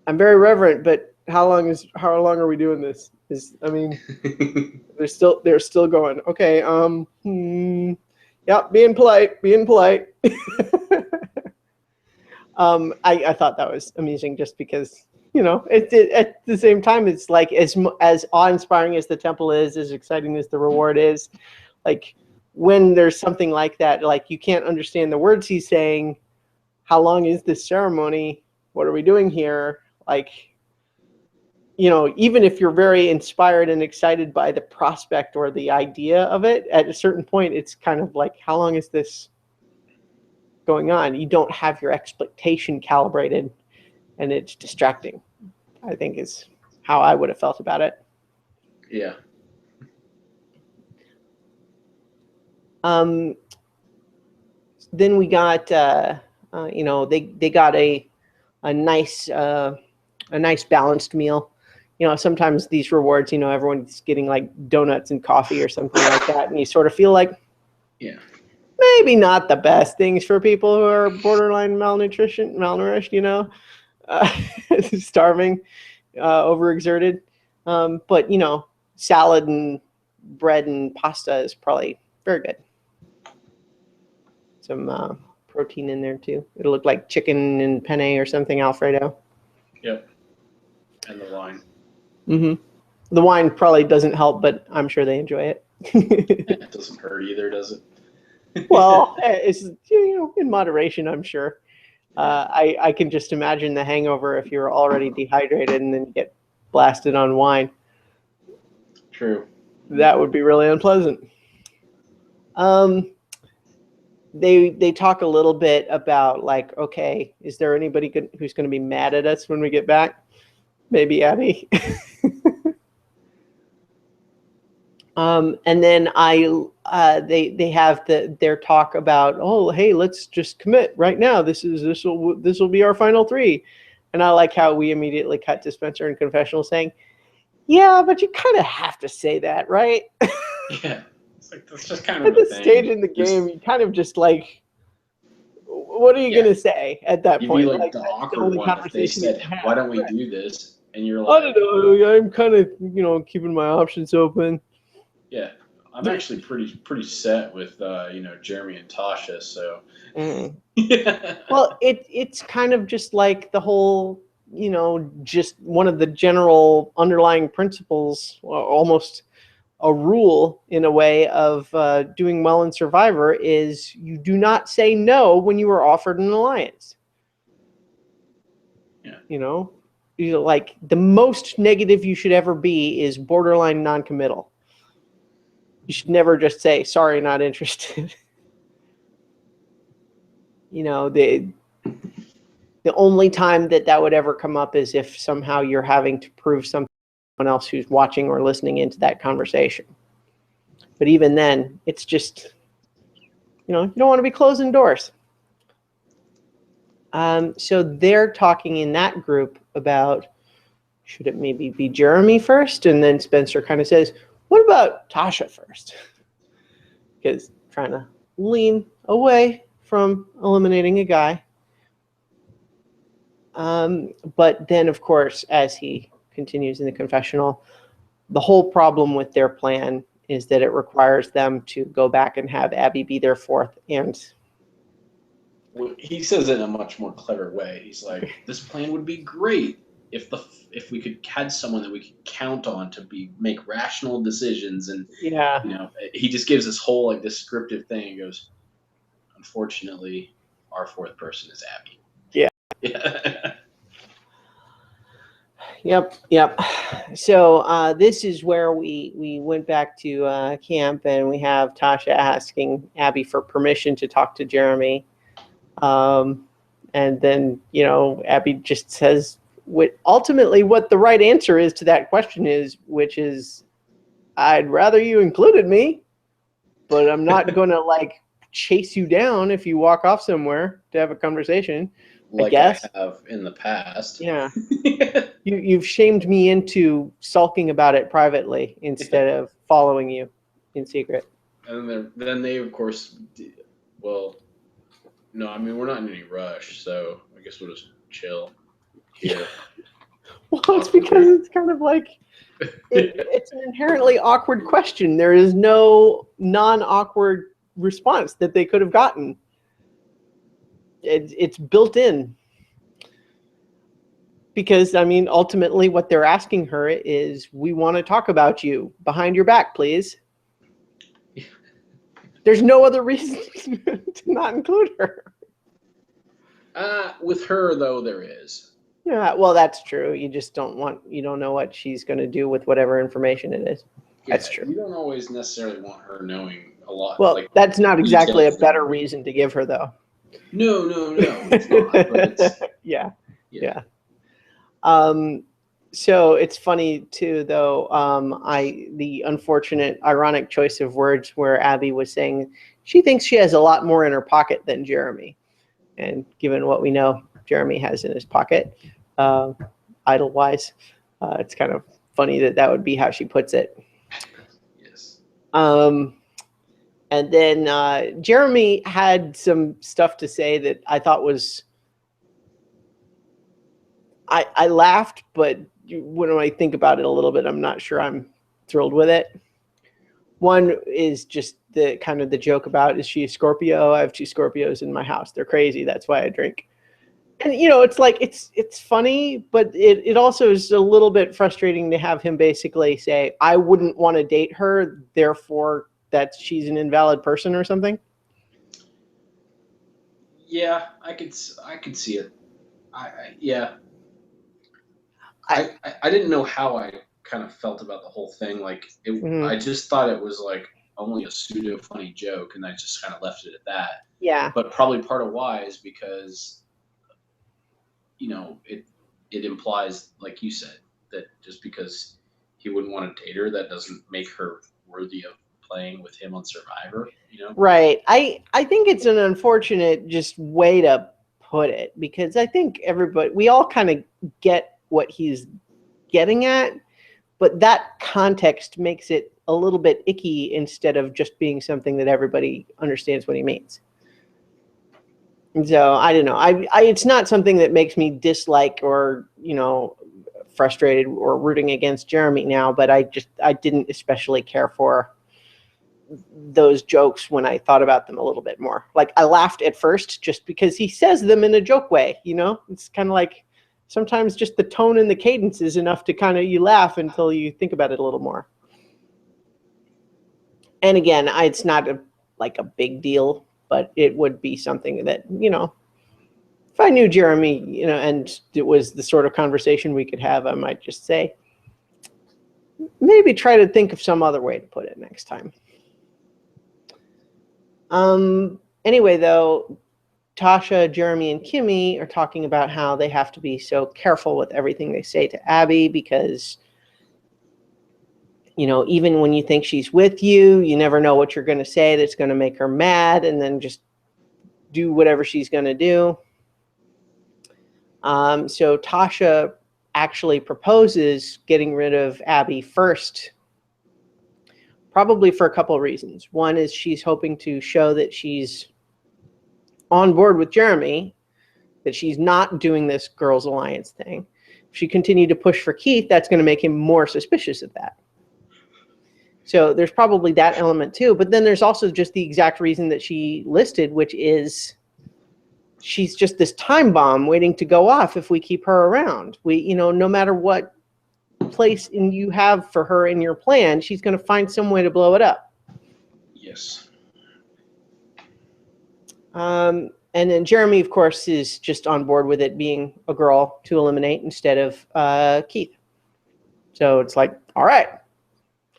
I'm very reverent, but how long are we doing this? They're still going, okay, yeah, being polite. I thought that was amusing just because, at the same time, it's like as awe-inspiring as the temple is, as exciting as the reward is, like when there's something like that, like you can't understand the words he's saying, how long is this ceremony? What are we doing here? Like, even if you're very inspired and excited by the prospect or the idea of it, at a certain point, it's kind of like, how long is this going on? You don't have your expectation calibrated. and it's distracting, I think is how I would have felt about it. Yeah. Then we got, they got a nice balanced meal. Sometimes these rewards, everyone's getting like donuts and coffee or something like that, and you sort of feel like, yeah, maybe not the best things for people who are borderline malnourished, starving, overexerted. But salad and bread and pasta is probably very good. Some protein in there too. It'll look like chicken and penne or something Alfredo. Yep. And the wine. Mm-hmm. The wine probably doesn't help, but I'm sure they enjoy it. It doesn't hurt either, does it? Well, it's in moderation, I'm sure. I can just imagine the hangover if you're already dehydrated and then you get blasted on wine. True. That would be really unpleasant. They talk a little bit about like, okay, is there anybody who's going to be mad at us when we get back? Maybe Abby. And then they have their talk about, oh, hey, let's just commit right now. This will be our final 3. And I like how we immediately cut to Spencer in confessional saying, yeah, but you kind of have to say that, right? Yeah. It's like, that's just kind of at this stage in the game, you kind of just like, what are you going to say at that You'd point? be like the awkward one if they said, why don't we do this? And you're like, I don't know. I'm kind of, keeping my options open. Yeah. I'm actually pretty set with, Jeremy and Tasha. So, yeah. Well, it's kind of just like the whole, just one of the general underlying principles, almost a rule in a way of doing well in Survivor is you do not say no when you are offered an alliance. Yeah. Like the most negative you should ever be is borderline non-committal. You should never just say, sorry, not interested. The only time that would ever come up is if somehow you're having to prove something to someone else who's watching or listening into that conversation. But even then, it's just, you don't want to be closing doors. So they're talking in that group about, should it maybe be Jeremy first? And then Spencer kind of says, what about Tasha first? Because trying to lean away from eliminating a guy. But then, of course, as he continues in the confessional, the whole problem with their plan is that it requires them to go back and have Abby be their 4th. And he says it in a much more clever way. He's like, this plan would be great if we could had someone that we could count on to make rational decisions. And he just gives this whole like descriptive thing. He goes, unfortunately, our 4th person is Abby. Yeah. Yep. So this is where we went back to camp, and we have Tasha asking Abby for permission to talk to Jeremy. And then, Abby just says ultimately what the right answer is to that question is, which is, I'd rather you included me, but I'm not going to like chase you down if you walk off somewhere to have a conversation. Like I guess. I have in the past. Yeah. You've shamed me into sulking about it privately instead of following you in secret. And then they, of course, well, no, I mean, we're not in any rush, so I guess we'll just chill here. Well, it's because it's kind of like, it's an inherently awkward question. There is no non-awkward response that they could have gotten. It's built in. Because, I mean, ultimately what they're asking her is, we want to talk about you behind your back, please. There's no other reason to not include her. With her, though, there is. Yeah, well, that's true. You just don't know what she's going to do with whatever information it is. Yeah, that's true. You don't always necessarily want her knowing a lot. Well, like, that's not exactly a better reason to give her, though. No, it's not. But it's, Yeah. So it's funny too, though. The unfortunate, ironic choice of words where Abby was saying she thinks she has a lot more in her pocket than Jeremy, and given what we know Jeremy has in his pocket, idol-wise, it's kind of funny that would be how she puts it. Yes. And then Jeremy had some stuff to say that I thought was. I laughed, but when I think about it a little bit, I'm not sure I'm thrilled with it. One is just the kind of the joke about, is she a Scorpio? I have 2 Scorpios in my house. They're crazy. That's why I drink. And, it's like, it's funny, but it also is a little bit frustrating to have him basically say, I wouldn't want to date her, therefore that she's an invalid person or something. Yeah, I could see it. I didn't know how I kind of felt about the whole thing. Like, I just thought it was like only a pseudo funny joke, and I just kind of left it at that. Yeah. But probably part of why is because, it implies, like you said, that just because he wouldn't want to date her, that doesn't make her worthy of playing with him on Survivor. Right. I think it's an unfortunate just way to put it, because I think we all kind of get what he's getting at, but that context makes it a little bit icky instead of just being something that everybody understands what he means. And so I don't know. It's not something that makes me dislike or, frustrated or rooting against Jeremy now, but I didn't especially care for those jokes when I thought about them a little bit more. Like, I laughed at first just because he says them in a joke way, It's kind of like sometimes just the tone and the cadence is enough to kind of, you laugh until you think about it a little more. And again, it's not a big deal, but it would be something that, if I knew Jeremy, and it was the sort of conversation we could have, I might just say, maybe try to think of some other way to put it next time. Anyway, though, Tasha, Jeremy, and Kimmy are talking about how they have to be so careful with everything they say to Abby because, even when you think she's with you, you never know what you're going to say that's going to make her mad, and then just do whatever she's going to do. So Tasha actually proposes getting rid of Abby first, probably for a couple of reasons. One is she's hoping to show that she's on board with Jeremy, that she's not doing this girls' alliance thing. If she continued to push for Keith, that's going to make him more suspicious of that. So there's probably that element too. But then there's also just the exact reason that she listed, which is she's just this time bomb waiting to go off if we keep her around. No matter what place you have for her in your plan, she's going to find some way to blow it up. Yes. And then Jeremy, of course, is just on board with it being a girl to eliminate instead of Keith. So it's like, all right,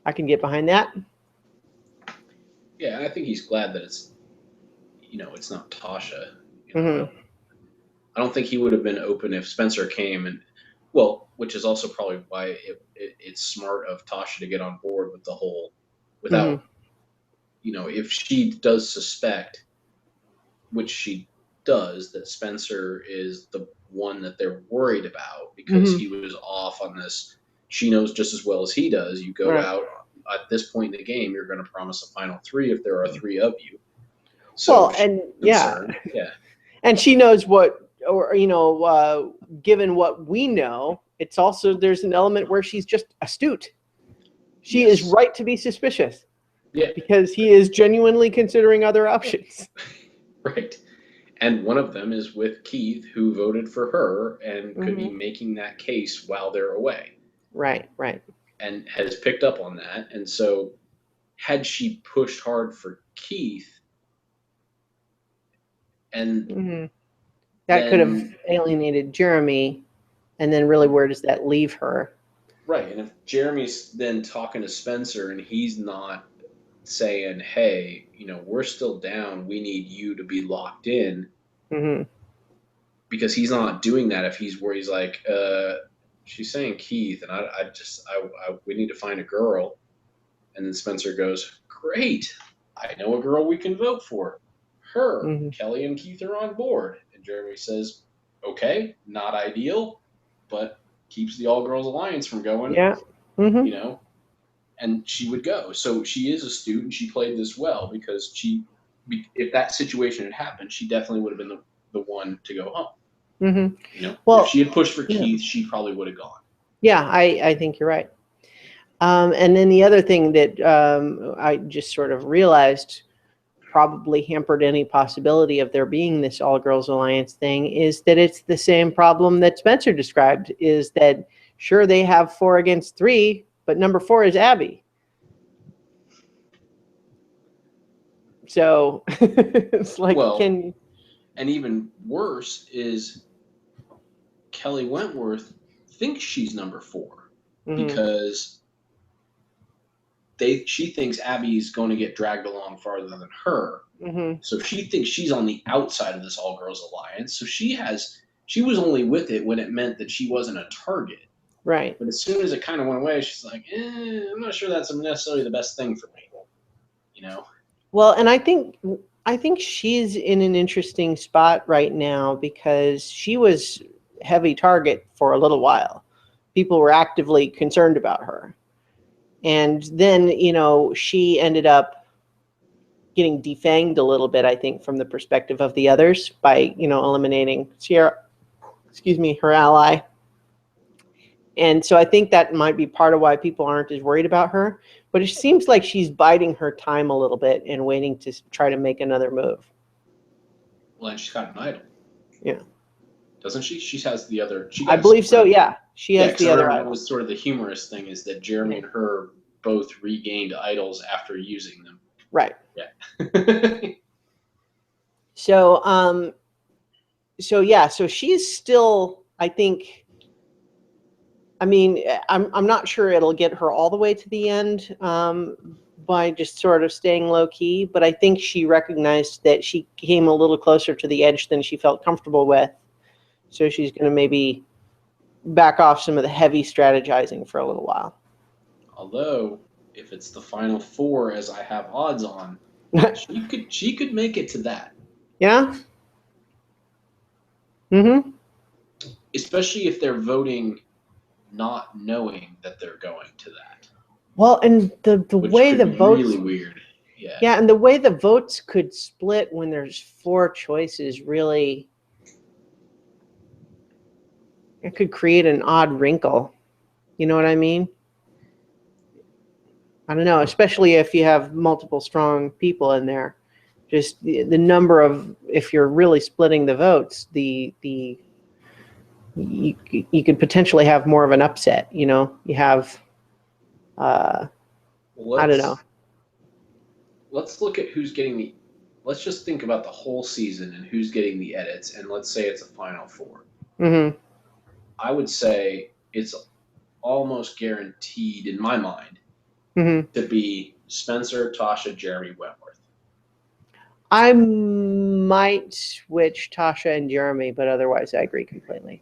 I can get behind that. Yeah, I think he's glad that it's not Tasha. Mm-hmm. I don't think he would have been open if Spencer came, which is also probably why it's smart of Tasha to get on board with the whole, without, if she does suspect, which she does, that Spencer is the one that they're worried about because he was off on this. She knows just as well as he does. You go out at this point in the game, you're going to promise a final 3 if there are 3 of you. So, yeah. And she knows what, or given what we know, it's also, there's an element where she's just astute. She is right to be suspicious. Yeah. Because he is genuinely considering other options. Right. And one of them is with Keith, who voted for her and could be making that case while they're away. Right. And has picked up on that. And so had she pushed hard for Keith, and that could have alienated Jeremy, and then really where does that leave her? Right. And if Jeremy's then talking to Spencer and he's not saying, hey, we're still down, we need you to be locked in, because he's not doing that if he's where he's like, she's saying Keith, and we need to find a girl. And then Spencer goes, great, I know a girl we can vote for. Her. Mm-hmm. Kelly and Keith are on board. And Jeremy says, okay, not ideal, but keeps the All Girls Alliance from going. Yeah. Mm-hmm. You know, and she would go. So she is astute, and she played this well because if that situation had happened, she definitely would have been the one to go home. Mm-hmm. You know, well, if she had pushed for Keith, she probably would have gone. Yeah, I think you're right. And then the other thing that I just sort of realized probably hampered any possibility of there being this all-girls alliance thing is that it's the same problem that Spencer described, is that sure, they have 4 against 3, but number 4 is Abby. So it's like, and even worse is Kelly Wentworth thinks she's number 4 because she thinks Abby's going to get dragged along farther than her. Mm-hmm. So she thinks she's on the outside of this all-girls alliance. So she was only with it when it meant that she wasn't a target. Right. But as soon as it kind of went away, she's like, I'm not sure that's necessarily the best thing for me. You know? Well, and I think she's in an interesting spot right now because she was heavy target for a little while. People were actively concerned about her. And then, she ended up getting defanged a little bit, I think, from the perspective of the others by, eliminating Sierra, her ally. And so I think that might be part of why people aren't as worried about her. But it seems like she's biding her time a little bit and waiting to try to make another move. Well, and she's got an idol. Yeah. Doesn't she? She has the other. I believe so, yeah. She has the other idol. That was sort of the humorous thing is that Jeremy and her both regained idols after using them. Right. Yeah. So she's still, I think, I'm not sure it'll get her all the way to the end by just sort of staying low key, but I think she recognized that she came a little closer to the edge than she felt comfortable with. So she's going to maybe back off some of the heavy strategizing for a little while. Although, if it's the final 4, as I have odds on, she could make it to that. Yeah. Mm-hmm. Especially if they're voting not knowing that they're going to that. Well, and the way the votes really weird. Yeah. Yeah, and the way the votes could split when there's 4 choices really, it could create an odd wrinkle. You know what I mean? I don't know, especially if you have multiple strong people in there. Just the number of, if you're really splitting the votes, you could potentially have more of an upset. You have, I don't know. Let's look at who's getting let's just think about the whole season and who's getting the edits, and let's say it's a final 4. Mm-hmm. I would say it's almost guaranteed in my mind to be Spencer, Tasha, Jeremy, Wentworth. I might switch Tasha and Jeremy, but otherwise I agree completely.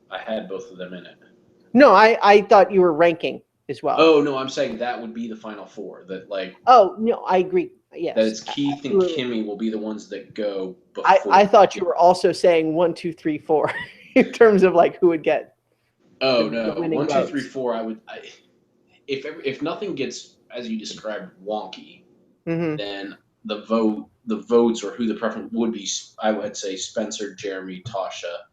I had both of them in it. No, I thought you were ranking as well. Oh, no, I'm saying that would be the final 4. That Oh, no, I agree. Yes. That it's Keith and Kimmy will be the ones that go before. I thought you were also saying 1, 2, 3, 4 in terms of who would get. Oh, no. 1, 2, 3, 4, if nothing gets, as you described, wonky, then the votes or who the preference would be, I would say Spencer, Jeremy, Tasha,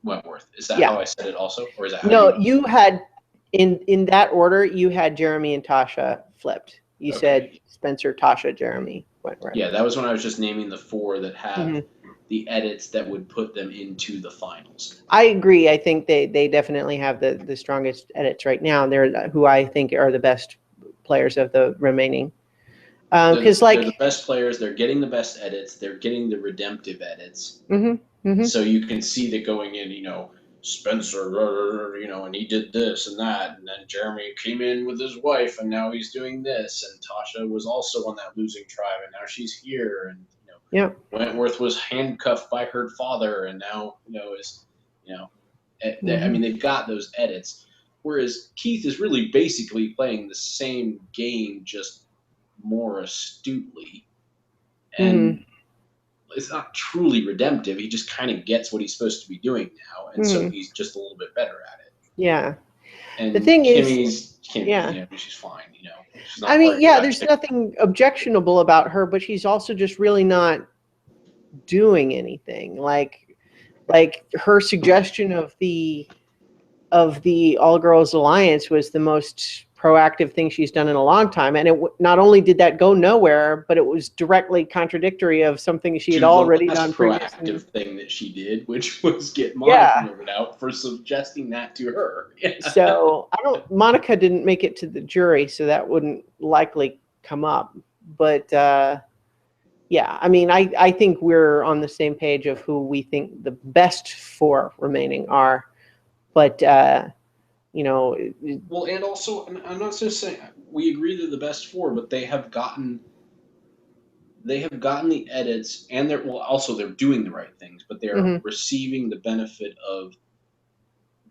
Wentworth. Is that how I said it also? Or is that how you had, in that order, you had Jeremy and Tasha flipped. You said Spencer, Tasha, Jeremy, Wentworth. Yeah, that was when I was just naming the 4 that have the edits that would put them into the finals. I agree. I think they definitely have the strongest edits right now. They're who I think are the best players of the remaining. Because they're the best players. They're getting the best edits. They're getting the redemptive edits. So you can see that going in, Spencer, and he did this and that, and then Jeremy came in with his wife, and now he's doing this, and Tasha was also on that losing tribe, and now she's here, and Yeah. Wentworth was handcuffed by her father, and now is I mean, they've got those edits, whereas Keith is really basically playing the same game, just more astutely, and it's not truly redemptive. He just kind of gets what he's supposed to be doing now, and so he's just a little bit better at it. Yeah. And the thing Kimmy's, yeah. She's fine. She's not. I mean, yeah, there's nothing objectionable about her, but she's also just really not doing anything. Like her suggestion of the All Girls Alliance was the most proactive thing she's done in a long time, and it not only did that go nowhere, but it was directly contradictory of something she had already done previously. Proactive thing that she did, which was get Monica voted out for suggesting that to her. So Monica didn't make it to the jury, so that wouldn't likely come up. But yeah, I mean, I think we're on the same page of who we think the best 4 remaining are. But, well, and also, I'm not just saying we agree they're the best 4, but they have gotten the edits, and they're doing the right things, but they're receiving the benefit of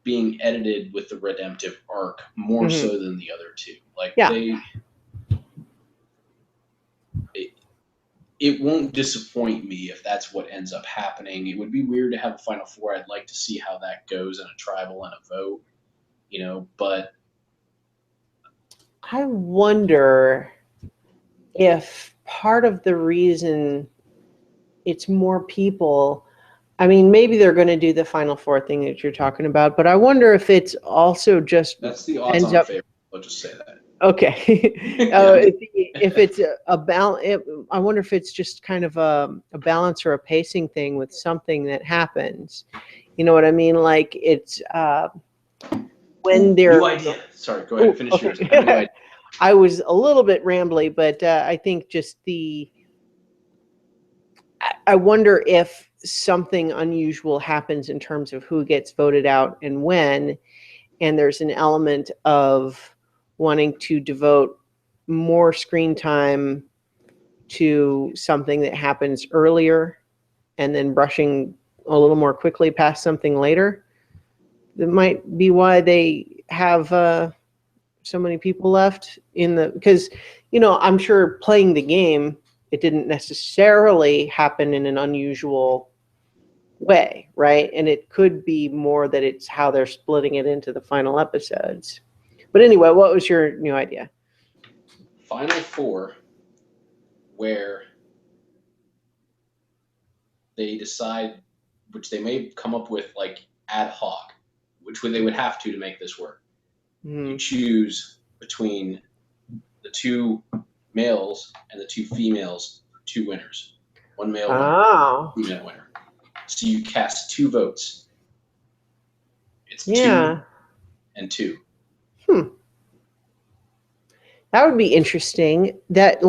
being edited with the redemptive arc more so than the other 2. Like it won't disappoint me if that's what ends up happening. It would be weird to have a final 4. I'd like to see how that goes in a tribal and a vote, but I wonder if part of the reason it's more people, I mean, maybe they're going to do the final 4 thing that you're talking about, but I wonder if it's also just that's the odds on favor. I'll just say that. Okay. If it's a balance, I wonder if it's just kind of a balance or a pacing thing with something that happens. You know what I mean? Like it's when they're. New idea. Sorry, go ahead. Finish yours. I was a little bit rambly, but I think just I wonder if something unusual happens in terms of who gets voted out and when, and there's an element of wanting to devote more screen time to something that happens earlier and then brushing a little more quickly past something later. That might be why they have so many people left because, I'm sure playing the game, it didn't necessarily happen in an unusual way, right? And it could be more that it's how they're splitting it into the final episodes. But anyway, what was your new idea? Final 4, where they decide, which they may come up with like ad hoc, which they would have to make this work. You choose between the 2 males and the 2 females, 2 winners. 1 male, 1 female winner. So you cast 2 votes. It's 2 and 2. That would be interesting. That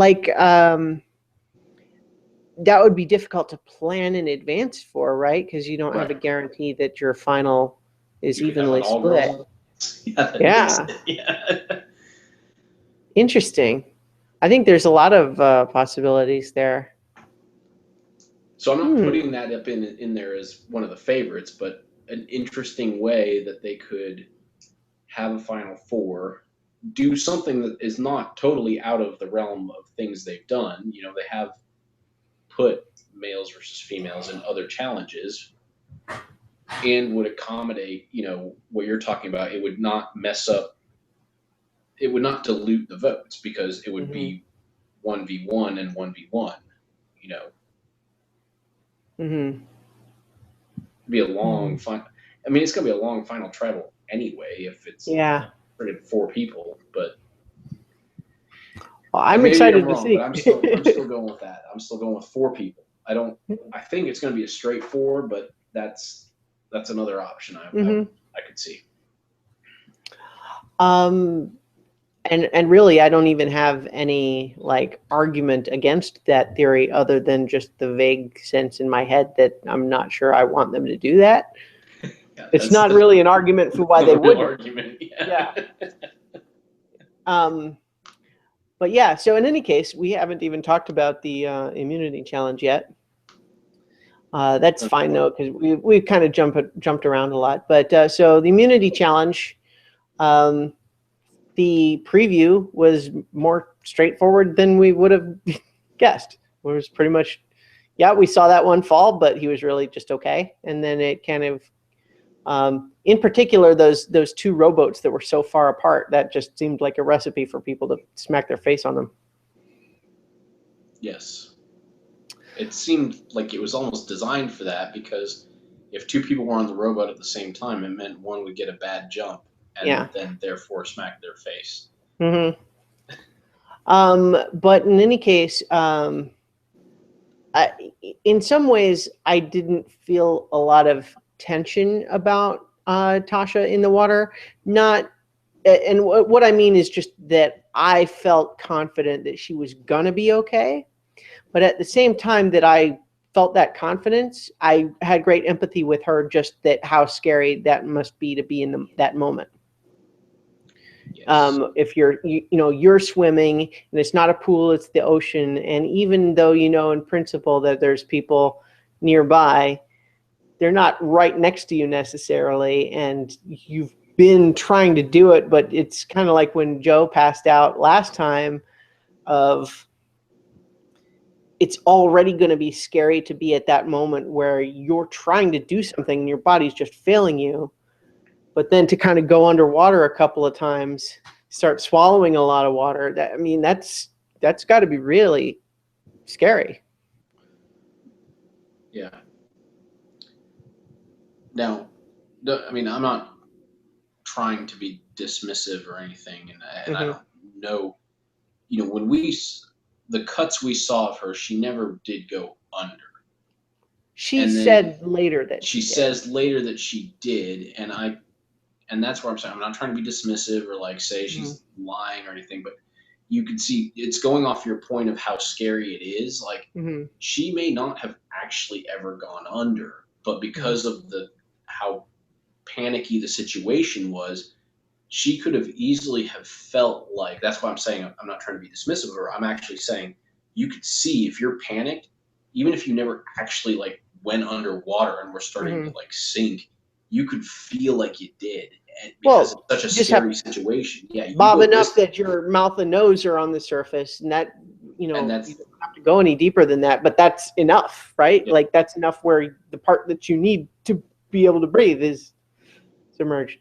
that would be difficult to plan in advance for, right? Because you don't have a guarantee that your final is evenly split. Yeah. Interesting. I think there's a lot of possibilities there. So I'm not putting that up in there as one of the favorites, but an interesting way that they could have a final 4, do something that is not totally out of the realm of things they've done. They have put males versus females in other challenges and would accommodate, what you're talking about. It would not mess up. It would not dilute the votes because it would be 1v1 and 1v1, It'd be a long final. I mean, it's going to be a long final tribal anyway if it's friggin' 4 people, but well, I'm excited to see. But I'm still going with that. I'm still going with 4 people. I think it's going to be a straight 4, but that's another option I could see. And really, I don't even have any argument against that theory other than just the vague sense in my head that I'm not sure I want them to do that. It's not really an argument for why they wouldn't. Argument, But yeah, so in any case, we haven't even talked about the immunity challenge yet. That's fine though, because we kind of jumped around a lot. But so the immunity challenge, the preview was more straightforward than we would have guessed. It was pretty much, yeah, we saw that one fall, but he was really just okay. And then it kind of, in particular, those two rowboats that were so far apart, that just seemed like a recipe for people to smack their face on them. Yes. It seemed like it was almost designed for that, because if two people were on the rowboat at the same time, it meant one would get a bad jump and then therefore smack their face. Mm-hmm. But in any case, in some ways, I didn't feel a lot of tension about Tasha in the water. Not, and what I mean is just that I felt confident that she was gonna be okay. But at the same time that I felt that confidence, I had great empathy with her, just that how scary that must be to be in that moment. Yes. If you're swimming and it's not a pool, it's the ocean. And even though, in principle that there's people nearby, they're not right next to you necessarily. And you've been trying to do it, but it's kind of like when Joe passed out last time it's already going to be scary to be at that moment where you're trying to do something and your body's just failing you. But then to kind of go underwater a couple of times, start swallowing a lot of water, that's got to be really scary. Yeah. Now, I'm not trying to be dismissive or anything, and I don't know, when the cuts we saw of her, she never did go under. She said later that she says later that she did, and that's where I'm saying I'm not trying to be dismissive or say she's lying or anything, but you can see it's going off your point of how scary it is. She may not have actually ever gone under, but because of how panicky the situation was, she could have easily have felt like, that's why I'm saying I'm not trying to be dismissive of her. I'm actually saying you could see if you're panicked, even if you never actually went underwater and were starting to sink, you could feel like you did. And because it's such a scary situation. Yeah. Bob enough that your mouth and nose are on the surface, and that, you don't have to go any deeper than that, but that's enough, right? Yeah. That's enough where the part that you need to be able to breathe is submerged.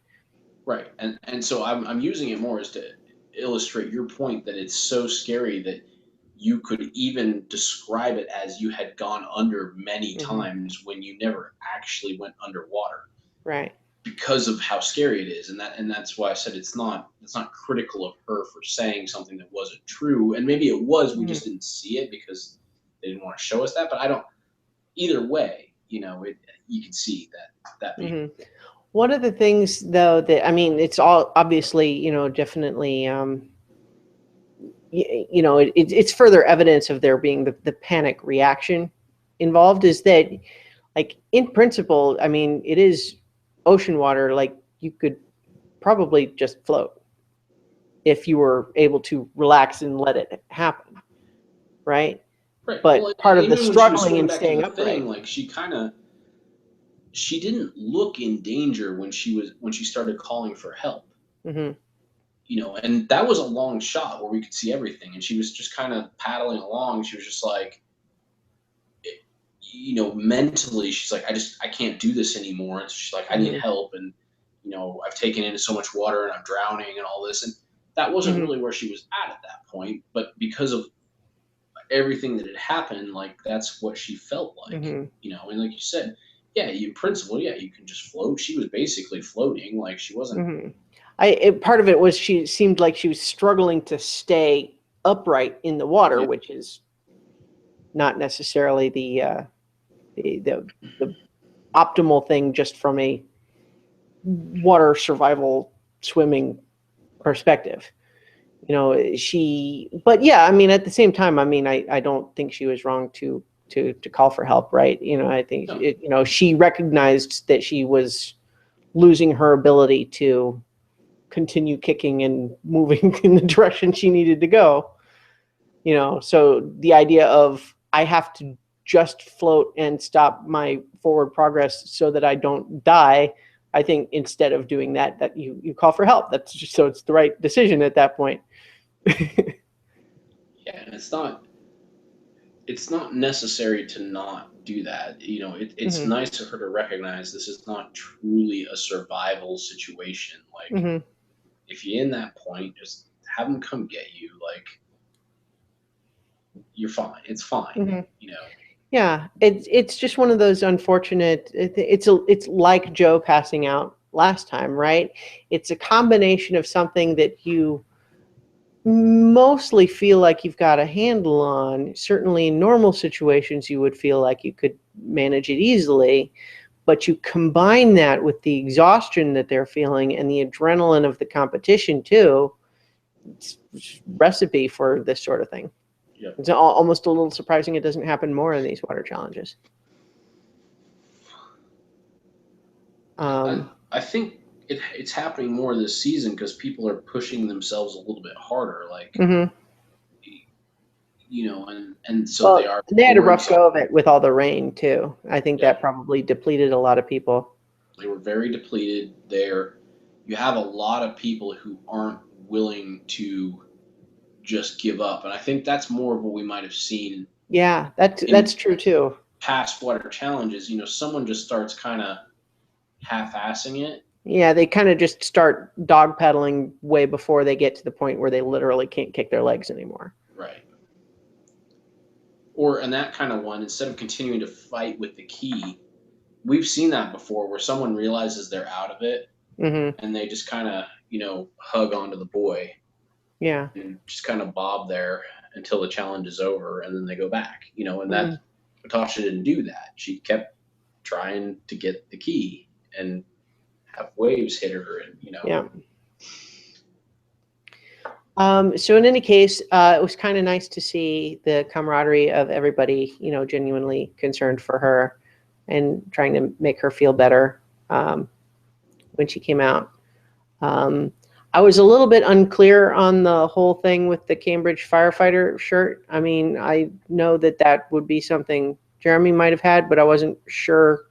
Right. And so I'm using it more as to illustrate your point that it's so scary that you could even describe it as you had gone under many times when you never actually went underwater. Right. Because of how scary it is. And that's why I said it's not critical of her for saying something that wasn't true. And maybe it was, we just didn't see it because they didn't want to show us that. But either way, you can see that being. One of the things, though, that it's all obviously, definitely, it's further evidence of there being the panic reaction involved, is that, in principle, it is ocean water. You could probably just float if you were able to relax and let it happen, right? Right. But part of the struggling and staying upright, she didn't look in danger when she started calling for help. And that was a long shot where we could see everything, and she was just kind of paddling along. She was just mentally, she's like, I can't do this anymore. And so she's like, I need help, and I've taken in so much water and I'm drowning and all this. And that wasn't really where she was at that point, but because of everything that had happened, that's what she felt like. And like you said, yeah, in principle, yeah, you can just float. She was basically floating, she wasn't. Part of it was she seemed like she was struggling to stay upright in the water, which is not necessarily the optimal thing just from a water survival swimming perspective. But yeah, at the same time, I don't think she was wrong to call for help, right? I think she recognized that she was losing her ability to continue kicking and moving in the direction she needed to go. So the idea of, I have to just float and stop my forward progress so that I don't die, I think instead of doing that, that you call for help. That's just, so it's the right decision at that point. Yeah, and it's not necessary to not do that. It's nice of her to recognize this is not truly a survival situation. Like, if you're in that point, just have them come get you. Like, you're fine. It's fine. Yeah, it's just one of those unfortunate. It's like Joe passing out last time, right? It's a combination of something that you mostly feel like you've got a handle on. Certainly in normal situations, you would feel like you could manage it easily, but you combine that with the exhaustion that they're feeling and the adrenaline of the competition too. It's recipe for this sort of thing. Yep. It's almost a little surprising it doesn't happen more in these water challenges. I think it's happening more this season because people are pushing themselves a little bit harder. Like, and so they are. They had a rough go of it with all the rain too. I think that probably depleted a lot of people. They were very depleted there. You have a lot of people who aren't willing to just give up, and I think that's more of what we might have seen. Yeah, that's true too. Past water challenges, someone just starts kind of half-assing it. Yeah, they kind of just start dog pedaling way before they get to the point where they literally can't kick their legs anymore. Right. Or in that kind of one, instead of continuing to fight with the key, we've seen that before where someone realizes they're out of it and they just kind of, hug onto the buoy. Yeah. And just kind of bob there until the challenge is over and then they go back, and that Natasha didn't do that. She kept trying to get the key and have waves hit her and, Yeah. So in any case, it was kind of nice to see the camaraderie of everybody, genuinely concerned for her and trying to make her feel better when she came out. I was a little bit unclear on the whole thing with the Cambridge firefighter shirt. I mean, I know that would be something Jeremy might have had, but I wasn't sure.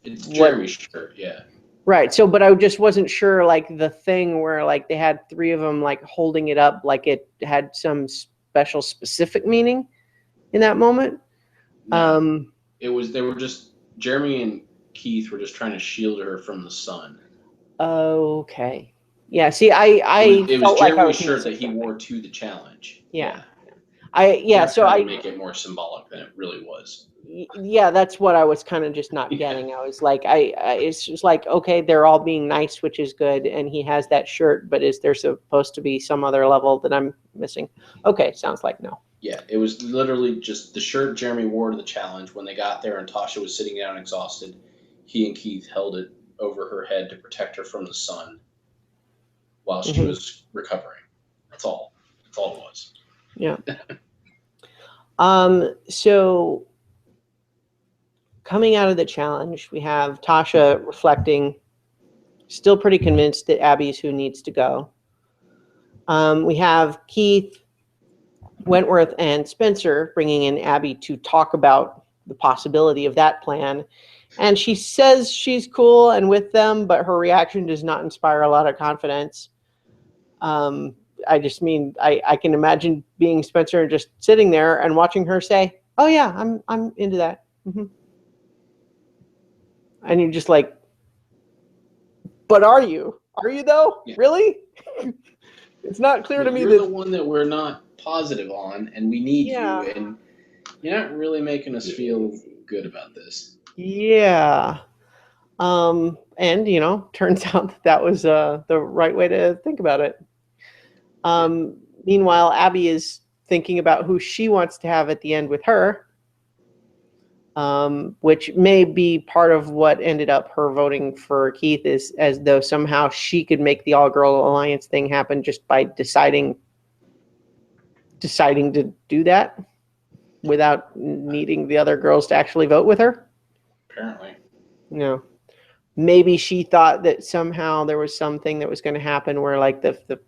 It's Jeremy's shirt, yeah. Right. So, but I just wasn't sure, like the thing where like they had three of them like holding it up, like it had some special specific meaning in that moment. No, they were just, Jeremy and Keith were just trying to shield her from the sun. Okay. Yeah. See, it was Jeremy's shirt that he wore to the challenge. Yeah. So I make it more symbolic than it really was. Yeah, that's what I was kind of just not getting. I was like, it's just like, okay, they're all being nice, which is good, and he has that shirt, but is there supposed to be some other level that I'm missing? Okay, sounds like no. Yeah, it was literally just the shirt Jeremy wore to the challenge. When they got there and Tasha was sitting down exhausted, he and Keith held it over her head to protect her from the sun while she was recovering. That's all it was. Yeah. So coming out of the challenge, we have Tasha reflecting, still pretty convinced that Abby's who needs to go. We have Keith, Wentworth, and Spencer bringing in Abby to talk about the possibility of that plan. And she says she's cool and with them, but her reaction does not inspire a lot of confidence. I just mean, I can imagine being Spencer and just sitting there and watching her say, "Oh yeah, I'm into that." And you're just like, "But are you? Are you though? Yeah. Really?" It's not clear to me you're the one that we're not positive on, and we need you, and you're not really making us feel good about this. Yeah. And turns out that was the right way to think about it. Meanwhile, Abby is thinking about who she wants to have at the end with her, which may be part of what ended up her voting for Keith, is as though somehow she could make the all-girl alliance thing happen just by deciding to do that without needing the other girls to actually vote with her. Apparently. No. Maybe she thought that somehow there was something that was going to happen where like the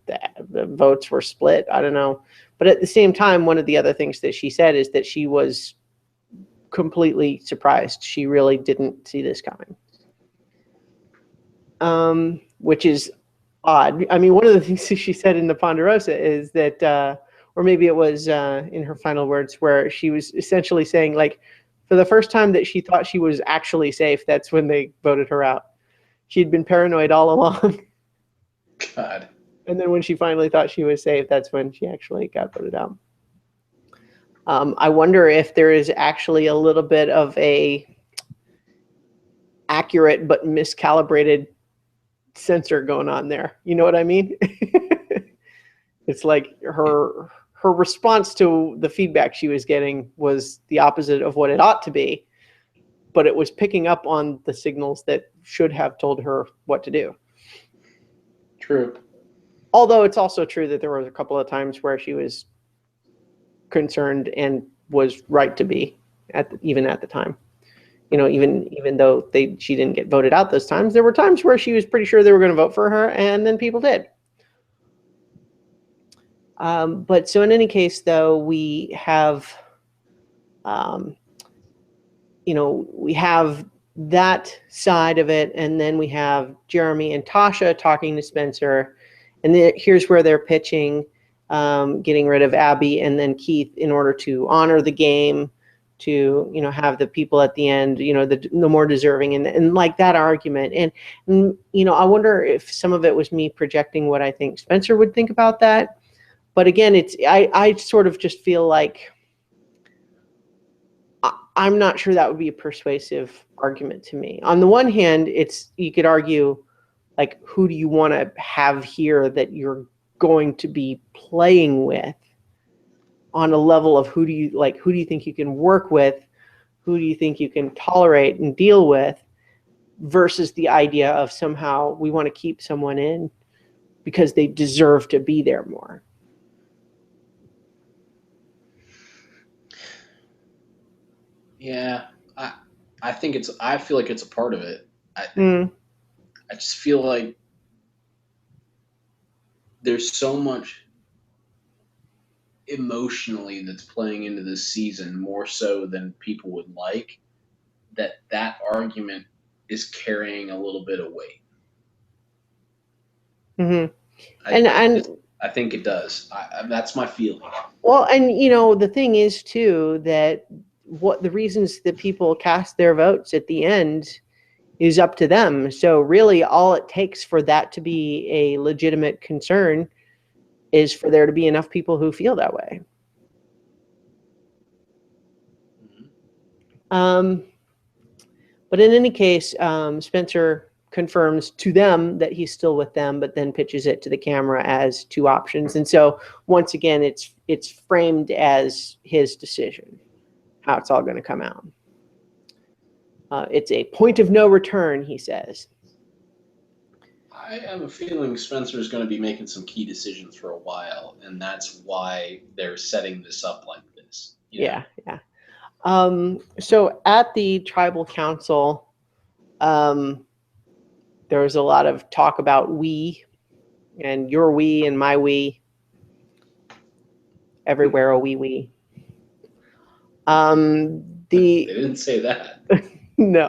votes were split. I don't know. But at the same time, one of the other things that she said is that she was completely surprised. She really didn't see this coming. Which is odd. I mean, one of the things she said in the Ponderosa is that, or maybe it was in her final words, where she was essentially saying, like, for the first time that she thought she was actually safe, that's when they voted her out. She'd been paranoid all along. God. And then when she finally thought she was safe, that's when she actually got voted out. I wonder if there is actually a little bit of a accurate but miscalibrated sensor going on there. You know what I mean? It's like her response to the feedback she was getting was the opposite of what it ought to be, but it was picking up on the signals that should have told her what to do. True. Although it's also true that there were a couple of times where she was concerned and was right to be, even at the time. You know, even though she didn't get voted out those times, there were times where she was pretty sure they were going to vote for her, and then people did. But so in any case, though, we have, we have that side of it, and then we have Jeremy and Tasha talking to Spencer, and then here's where they're pitching getting rid of Abby and then Keith in order to honor the game, to have the people at the end, the more deserving, and like that argument. And I wonder if some of it was me projecting what I think Spencer would think about that. But again, I sort of just feel like I'm not sure that would be a persuasive argument to me. On the one hand, you could argue, like, who do you want to have here that you're going to be playing with on a level of who do you think you can work with, who do you think you can tolerate and deal with, versus the idea of somehow we want to keep someone in because they deserve to be there more. Yeah, I feel like it's a part of it. I just feel like there's so much emotionally that's playing into this season, more so than people would like, that argument is carrying a little bit of weight. Mm-hmm. I think it does. That's my feeling. Well, and the thing is too that what the reasons that people cast their votes at the end is up to them. So really, all it takes for that to be a legitimate concern is for there to be enough people who feel that way. Mm-hmm. But in any case, Spencer confirms to them that he's still with them, but then pitches it to the camera as two options. And so once again, it's framed as his decision, how it's all going to come out. It's a point of no return, he says. I have a feeling Spencer is going to be making some key decisions for a while, and that's why they're setting this up like this. Yeah. So at the tribal council, there was a lot of talk about we, and your we and my we. Everywhere a we. They didn't say that. No.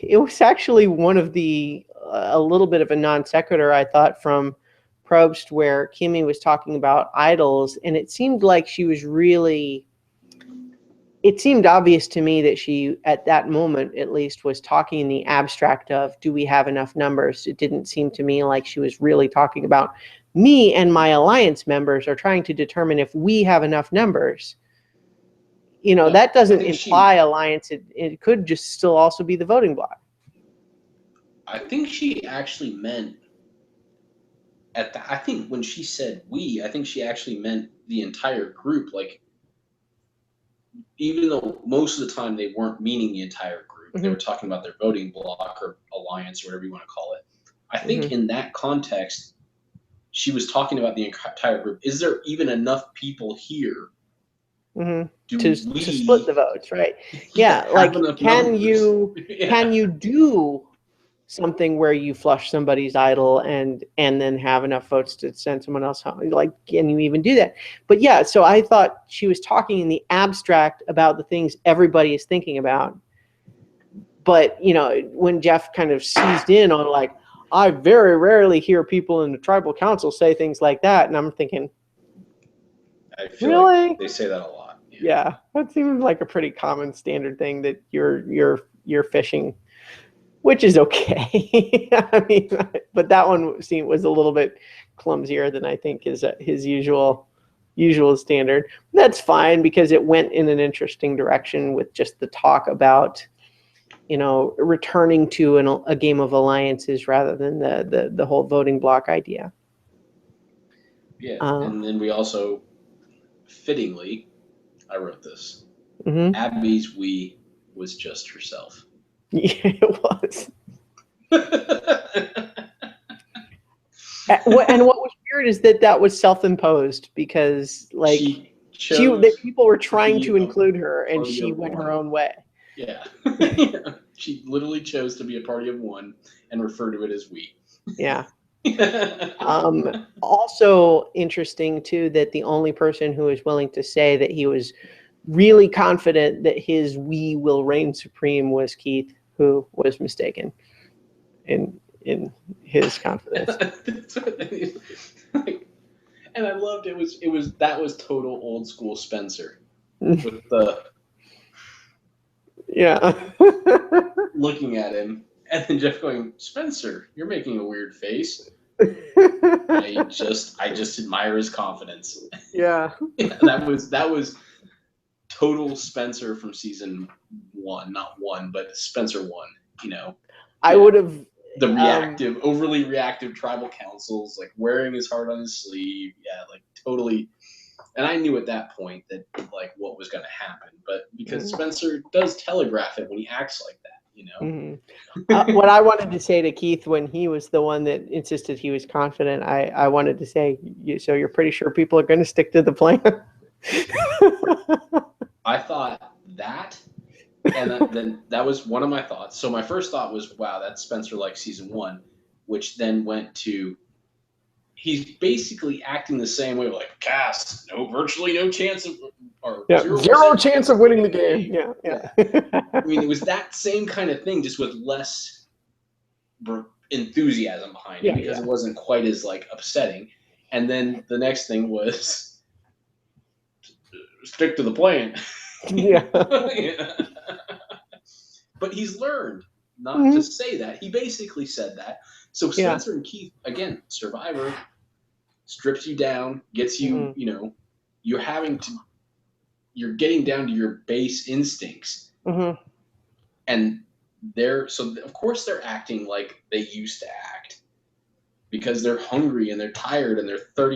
It was actually one of a little bit of a non sequitur, I thought, from Probst, where Kimmy was talking about idols, and it seemed like she was it seemed obvious to me that she, at that moment at least, was talking in the abstract of, do we have enough numbers? It didn't seem to me like she was really talking about me and my alliance members are trying to determine if we have enough numbers. That doesn't imply alliance. It could just still also be the voting block. I think she actually meant I think when she said we, I think she actually meant the entire group. Like, even though most of the time they weren't meaning the entire group, mm-hmm. They were talking about their voting block or alliance or whatever you want to call it. I think mm-hmm. in that context, she was talking about the entire group. Is there even enough people here mm-hmm. to split the votes, right? Yeah, like can you do something where you flush somebody's idol and then have enough votes to send someone else home. Like, can you even do that? But yeah, so I thought she was talking in the abstract about the things everybody is thinking about. But, you know, when Jeff kind of seized in on like, I very rarely hear people in the tribal council say things like that. And I'm thinking, I feel really? like they say that a lot. Yeah, that seems like a pretty common standard thing that you're fishing, which is okay. I mean, but that one was a little bit clumsier than I think is his usual standard. That's fine because it went in an interesting direction with just the talk about, you know, returning to a game of alliances rather than the whole voting block idea. Yeah, and then we also, fittingly, I wrote this. Mm-hmm. Abby's "we" was just herself. Yeah, it was. And what was weird is that was self-imposed because, like, people were trying to include her, and she went her own way. Yeah. She literally chose to be a party of one and refer to it as "we." Yeah. Also interesting too that the only person who was willing to say that he was really confident that his "we" will reign supreme was Keith, who was mistaken in his confidence. And I loved that was total old school Spencer with the looking at him, and then Jeff going, "Spencer, you're making a weird face." I just admire his confidence. Yeah. That was total Spencer from season 1, not 1, but Spencer 1. You know, I would have the overly reactive tribal councils, like wearing his heart on his sleeve. Yeah, like totally. And I knew at that point that like what was going to happen, but because Spencer does telegraph it when he acts like that, you know. What I wanted to say to Keith when he was the one that insisted he was confident, I wanted to say, so you're pretty sure people are going to stick to the plan? I thought that, and then that was one of my thoughts. So my first thought was, wow, that's Spencer like season 1, which then went to, he's basically acting the same way, like Cass, virtually no chance of, or zero chance of winning the game. Yeah. I mean, it was that same kind of thing, just with less enthusiasm behind it, because it wasn't quite as like upsetting. And then the next thing was stick to the plan. Yeah. But he's learned not to say that. He basically said that. So Spencer and Keith, again, Survivor, strips you down, gets you, you know, you're getting down to your base instincts. And of course they're acting like they used to act because they're hungry and they're tired and they're 4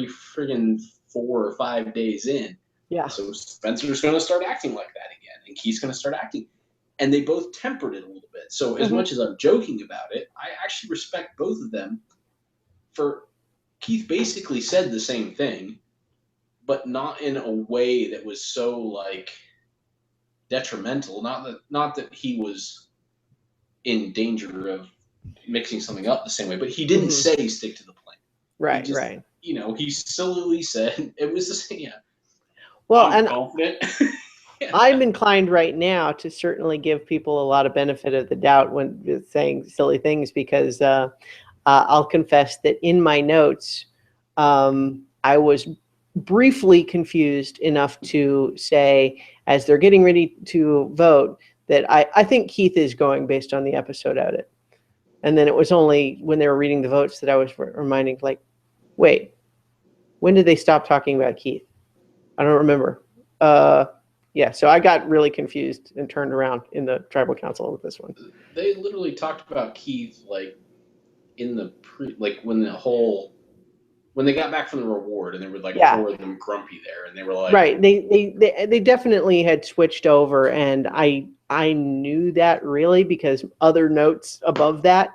or 5 days in. Yeah. So Spencer's going to start acting like that again, and Keith's going to start acting. And they both tempered it a little bit. So as much as I'm joking about it, I actually respect both of them for Keith basically said the same thing, but not in a way that was so like detrimental. Not that he was in danger of mixing something up the same way, but he didn't say stick to the plan. Right, right. You know, he solely said it was the same. Yeah. Well, I'm confident. I'm inclined right now to certainly give people a lot of benefit of the doubt when saying silly things because I'll confess that in my notes, I was briefly confused enough to say, as they're getting ready to vote, that I think Keith is going based on the episode edit. And then it was only when they were reading the votes that I was reminding, like, wait, when did they stop talking about Keith? I don't remember. Yeah, so I got really confused and turned around in the tribal council with this one. They literally talked about Keith like in the when they got back from the reward, and there were like 4 of them grumpy there, and they were like, right. They definitely had switched over, and I knew that really because other notes above that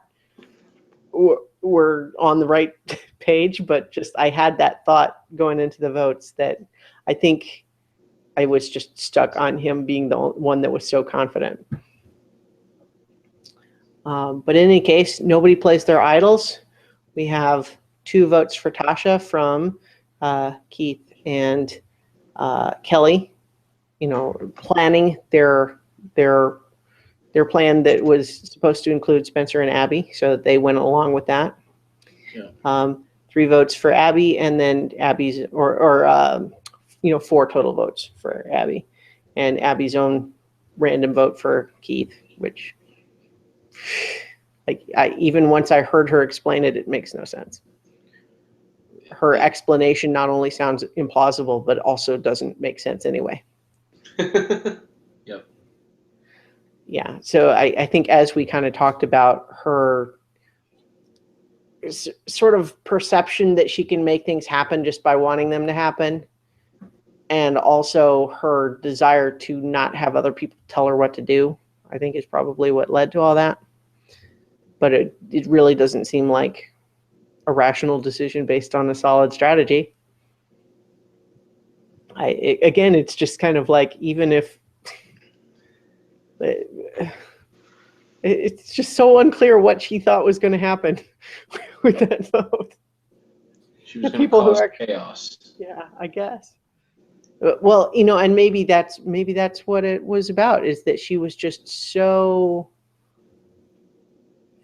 were on the right page, but just I had that thought going into the votes that I think I was just stuck on him being the one that was so confident. But in any case, nobody plays their idols. We have 2 votes for Tasha from Keith and Kelly, planning their plan that was supposed to include Spencer and Abby, so they went along with that. Yeah. 3 votes for Abby, and then Abby's, or 4 total votes for Abby, and Abby's own random vote for Keith, which, even once I heard her explain it, it makes no sense. Her explanation not only sounds implausible, but also doesn't make sense anyway. Yep. Yeah. So I think, as we kind of talked about, her sort of perception that she can make things happen just by wanting them to happen, and also her desire to not have other people tell her what to do, I think is probably what led to all that. But it really doesn't seem like a rational decision based on a solid strategy. Again, it's just kind of like, even if it's just so unclear what she thought was going to happen with that vote. She was going to cause chaos. Yeah, I guess. Well, and maybe that's what it was about, is that she was just so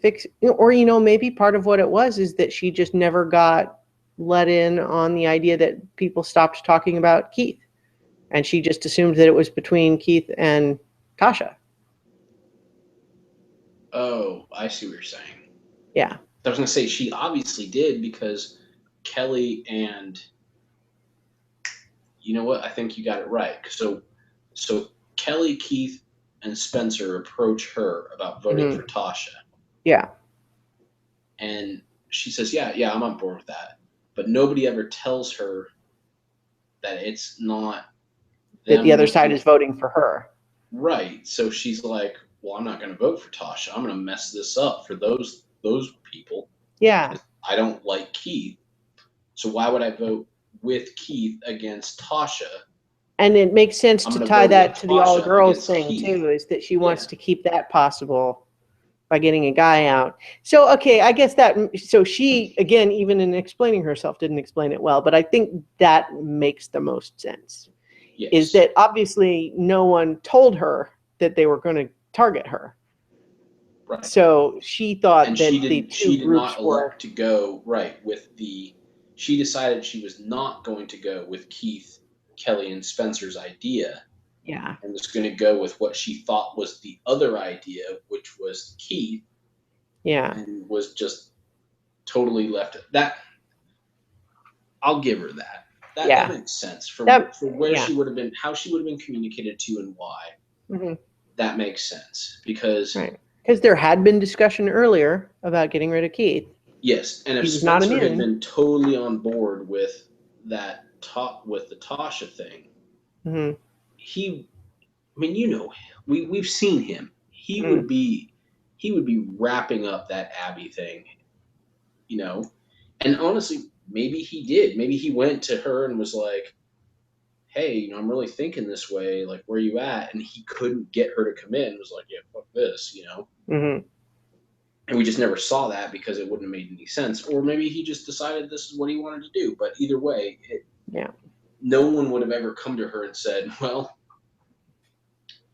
fixed, or maybe part of what it was is that she just never got let in on the idea that people stopped talking about Keith, and she just assumed that it was between Keith and Tasha. Oh, I see what you're saying. Yeah. I was going to say, she obviously did, because Kelly and, you know what? I think you got it right. So Kelly, Keith, and Spencer approach her about voting for Tasha. Yeah. And she says, yeah, I'm on board with that. But nobody ever tells her that it's not that the other side is voting for her. Right. So she's like, well, I'm not going to vote for Tasha. I'm going to mess this up for those people. Yeah. I don't like Keith. So why would I vote with Keith against Tasha? And it makes sense to tie that to the all girls thing Keith. too, is that she wants to keep that possible by getting a guy out. So, okay, I guess so she, again, even in explaining herself, didn't explain it well, but I think that makes the most sense. Yes. Is that obviously no one told her that they were going to target her. Right. So she thought that the she two did groups not were elect to go with she decided she was not going to go with Keith, Kelly, and Spencer's idea. Yeah. And was going to go with what she thought was the other idea, which was Keith. Yeah. And was just totally left. That, I'll give her that. That makes sense for where she would have been, how she would have been communicated to, and why. Mm-hmm. That makes sense, because there had been discussion earlier about getting rid of Keith. Yes, and if Spencer had been totally on board with that with the Tasha thing, we've seen him. He would be wrapping up that Abby thing, And honestly, maybe he did. Maybe he went to her and was like, hey, I'm really thinking this way. Like, where are you at? And he couldn't get her to come in. It was like, yeah, fuck this, And we just never saw that because it wouldn't have made any sense. Or maybe he just decided this is what he wanted to do. But either way, no one would have ever come to her and said, well,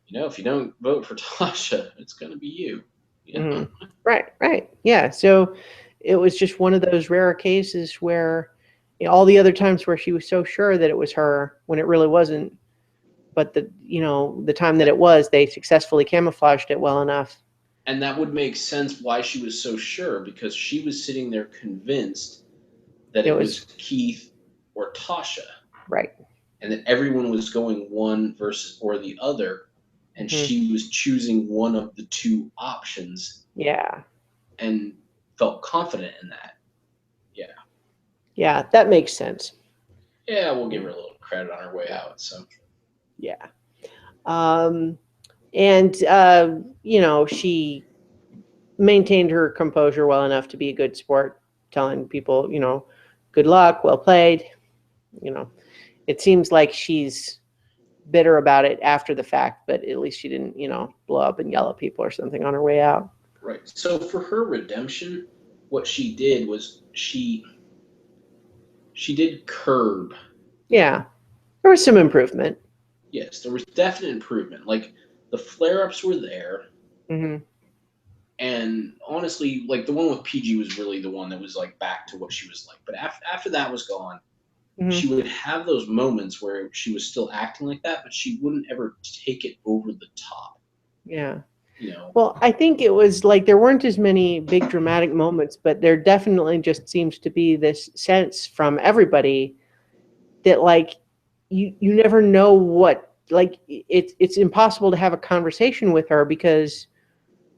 if you don't vote for Tasha, it's going to be you. Right. Yeah. So it was just one of those rare cases where all the other times where she was so sure that it was her when it really wasn't. But the time that it was, they successfully camouflaged it well enough. And that would make sense why she was so sure, because she was sitting there convinced that it was Keith or Tasha. Right. And that everyone was going one versus or the other. And she was choosing one of the two options. Yeah. And felt confident in that. Yeah. Yeah, that makes sense. Yeah, we'll give her a little credit on her way out. So. Yeah. She maintained her composure well enough to be a good sport, telling people, good luck, well played. It seems like she's bitter about it after the fact, but at least she didn't, blow up and yell at people or something on her way out. Right. So for her redemption, what she did was she did curb. Yeah. There was some improvement. Yes, there was definite improvement. Like the flare-ups were there. Mm-hmm. And honestly, like the one with PG was really the one that was like back to what she was like. But after that was gone, she would have those moments where she was still acting like that, but she wouldn't ever take it over the top. Yeah. You know. Well, I think it was like there weren't as many big dramatic moments, but there definitely just seems to be this sense from everybody that like you never know what, like it's impossible to have a conversation with her because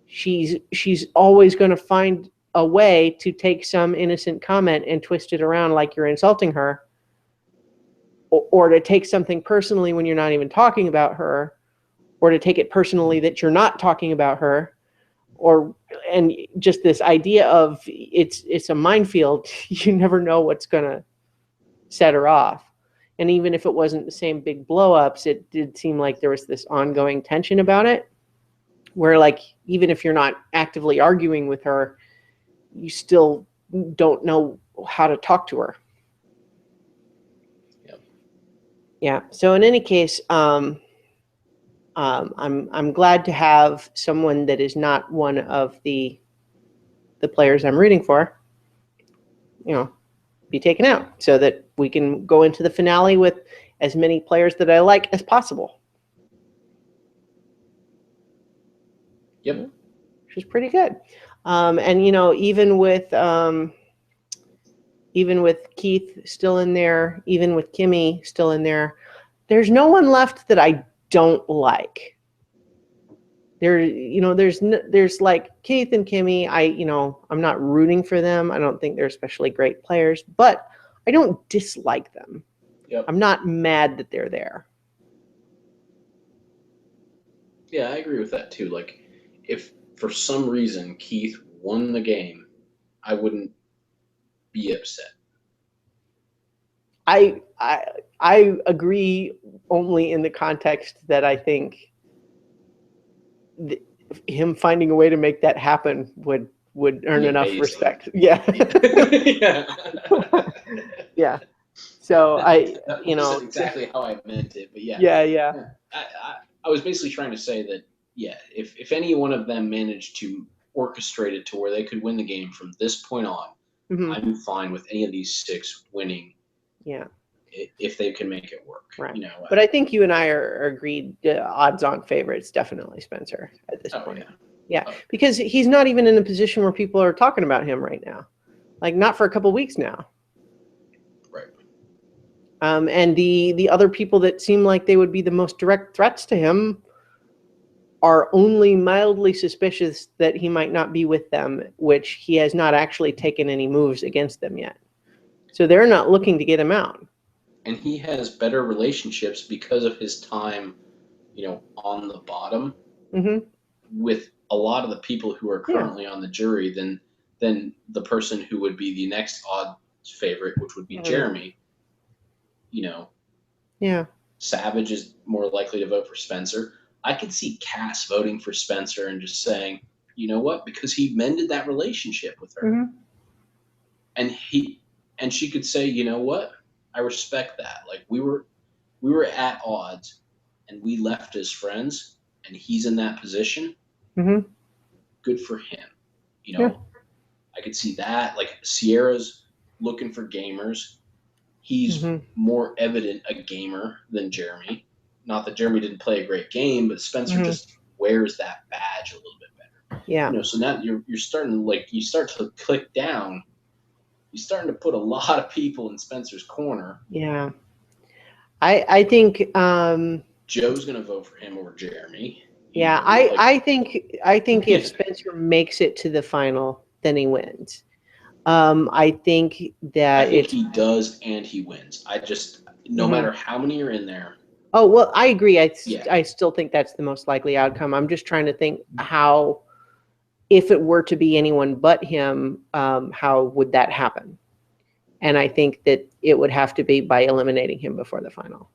she's always going to find a way to take some innocent comment and twist it around like you're insulting her, or to take something personally when you're not even talking about her, or to take it personally that you're not talking about her, and just this idea of it's a minefield. You never know what's going to set her off. And even if it wasn't the same big blow-ups, it did seem like there was this ongoing tension about it, where like even if you're not actively arguing with her, you still don't know how to talk to her. Yep. Yeah. So in any case, I'm glad to have someone that is not one of the players I'm rooting for, be taken out, so that we can go into the finale with as many players that I like as possible. Yep. Which is pretty good. And even with Keith still in there, even with Kimmy still in there, there's no one left that I don't like. There's like Keith and Kimmy. I'm not rooting for them. I don't think they're especially great players, but I don't dislike them. Yep. I'm not mad that they're there. Yeah, I agree with that too. Like, if for some reason Keith won the game, I wouldn't be upset. I agree, only in the context that I think him finding a way to make that happen would earn enough respect. Yeah. Yeah. Yeah. So that wasn't exactly how I meant it, but yeah. Yeah. I was basically trying to say that, yeah, if any one of them managed to orchestrate it to where they could win the game from this point on, Mm-hmm. I'm fine with any of these 6 winning. Yeah. If they can make it work. Right. But I think you and I are agreed, odds-on favorites, definitely Spencer at this point. Yeah. Because he's not even in a position where people are talking about him right now. Like, not for a couple weeks now. Right. And the other people that seem like they would be the most direct threats to him are only mildly suspicious that he might not be with them, which he has not actually taken any moves against them yet. So they're not looking to get him out. And he has better relationships because of his time, on the bottom, with a lot of the people who are currently on the jury than the person who would be the next odd favorite, which would be Jeremy. Yeah. Savage is more likely to vote for Spencer. I could see Cass voting for Spencer and just saying, you know what, because he mended that relationship with her. And she could say, you know what, I respect that. Like, we were at odds and we left as friends, and he's in that position. Good for him. I could see that. Like, Sierra's looking for gamers. He's more evident a gamer than Jeremy. Not that Jeremy didn't play a great game, but Spencer just wears that badge a little bit better. Yeah. So now you're starting to you start to click down. You're starting to put a lot of people in Spencer's corner. Yeah. I think Joe's going to vote for him over Jeremy. Yeah, I think if Spencer makes it to the final, then he wins. I think he does, and he wins. I just, no matter how many are in there. Oh, well, I agree. I still think that's the most likely outcome. I'm just trying to think how, if it were to be anyone but him, how would that happen? And I think that it would have to be by eliminating him before the final.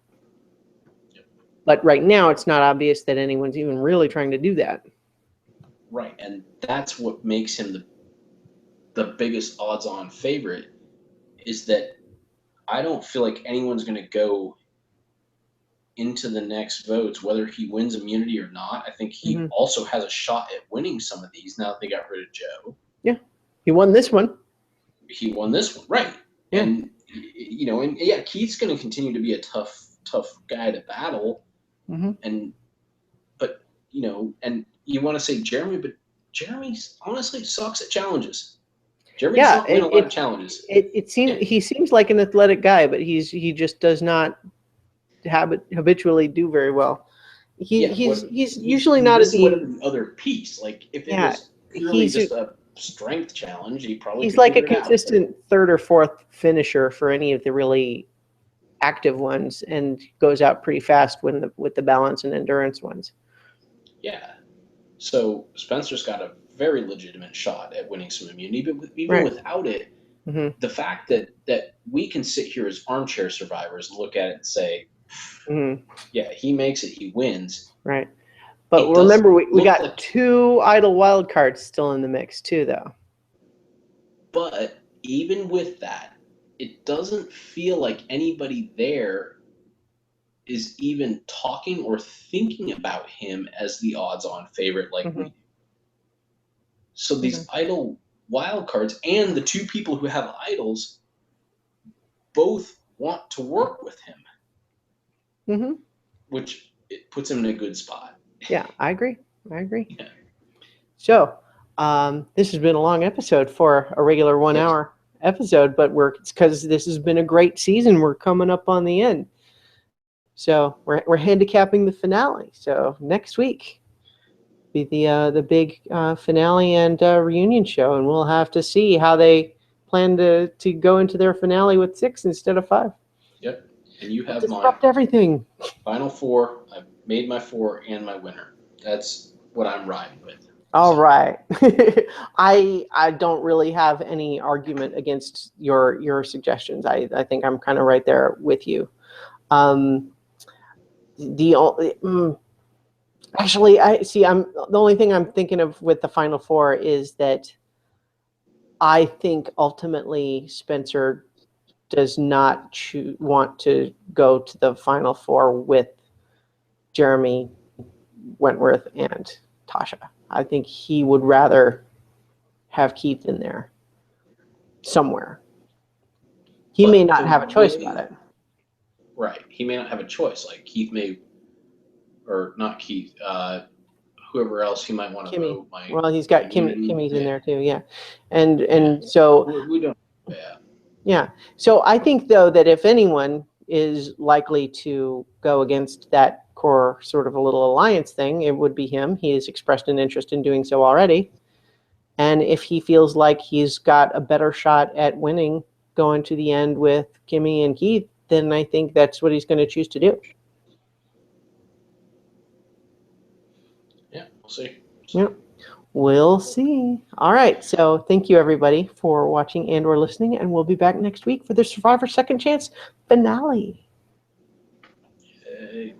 But right now, it's not obvious that anyone's even really trying to do that. Right, and that's what makes him the biggest odds-on favorite, is that I don't feel like anyone's going to go into the next votes, whether he wins immunity or not. I think he also has a shot at winning some of these now that they got rid of Joe. Yeah, he won this one. He won this one, right? Yeah. And Keith's going to continue to be a tough guy to battle. But and you want to say Jeremy, but Jeremy honestly sucks at challenges. Jeremy does not win a lot of challenges. He seems like an athletic guy, but he just does not habitually do very well. He's usually not at the other piece. Like if it was purely just a strength challenge, he probably he's like a consistent third or fourth finisher for any of the really active ones, and goes out pretty fast with the balance and endurance ones. Yeah. So Spencer's got a very legitimate shot at winning some immunity, but even without it, the fact that we can sit here as armchair survivors, look at it and say, yeah, he makes it, he wins. Right. But remember, we got like 2 idle wild cards still in the mix too, though. But even with that, it doesn't feel like anybody there is even talking or thinking about him as the odds-on favorite like we do. So these idle wild cards and the 2 people who have idols both want to work with him, which it puts him in a good spot. Yeah, I agree. Yeah. So this has been a long episode for a regular 1 hour episode, but it's because this has been a great season. We're coming up on the end. So we're handicapping the finale. So next week be the big finale and reunion show, and we'll have to see how they plan to go into their finale with 6 instead of 5. Yep, and you have disrupt everything. Final 4. I've made my 4 and my winner. That's what I'm riding with. All right. I don't really have any argument against your suggestions. I think I'm kind of right there with you. Actually, the only thing I'm thinking of with the Final 4 is that I think ultimately Spencer does not want to go to the Final 4 with Jeremy, Wentworth, and Tasha. I think he would rather have Keith in there somewhere. He may not have a choice about it. Right. He may not have a choice. Like Keith may, or not Keith, whoever else he might want to vote. Well, he's got Kimmy's in there too, yeah. And so we don't. Yeah. So I think though that if anyone is likely to go against that core sort of a little alliance thing, it would be him. He has expressed an interest in doing so already. And if he feels like he's got a better shot at winning going to the end with Kimmy and Keith, then I think that's what he's going to choose to do. Yeah, we'll see. Yeah, we'll see. All right. So thank you, everybody, for watching and or listening. And we'll be back next week for the Survivor Second Chance finale. Yay.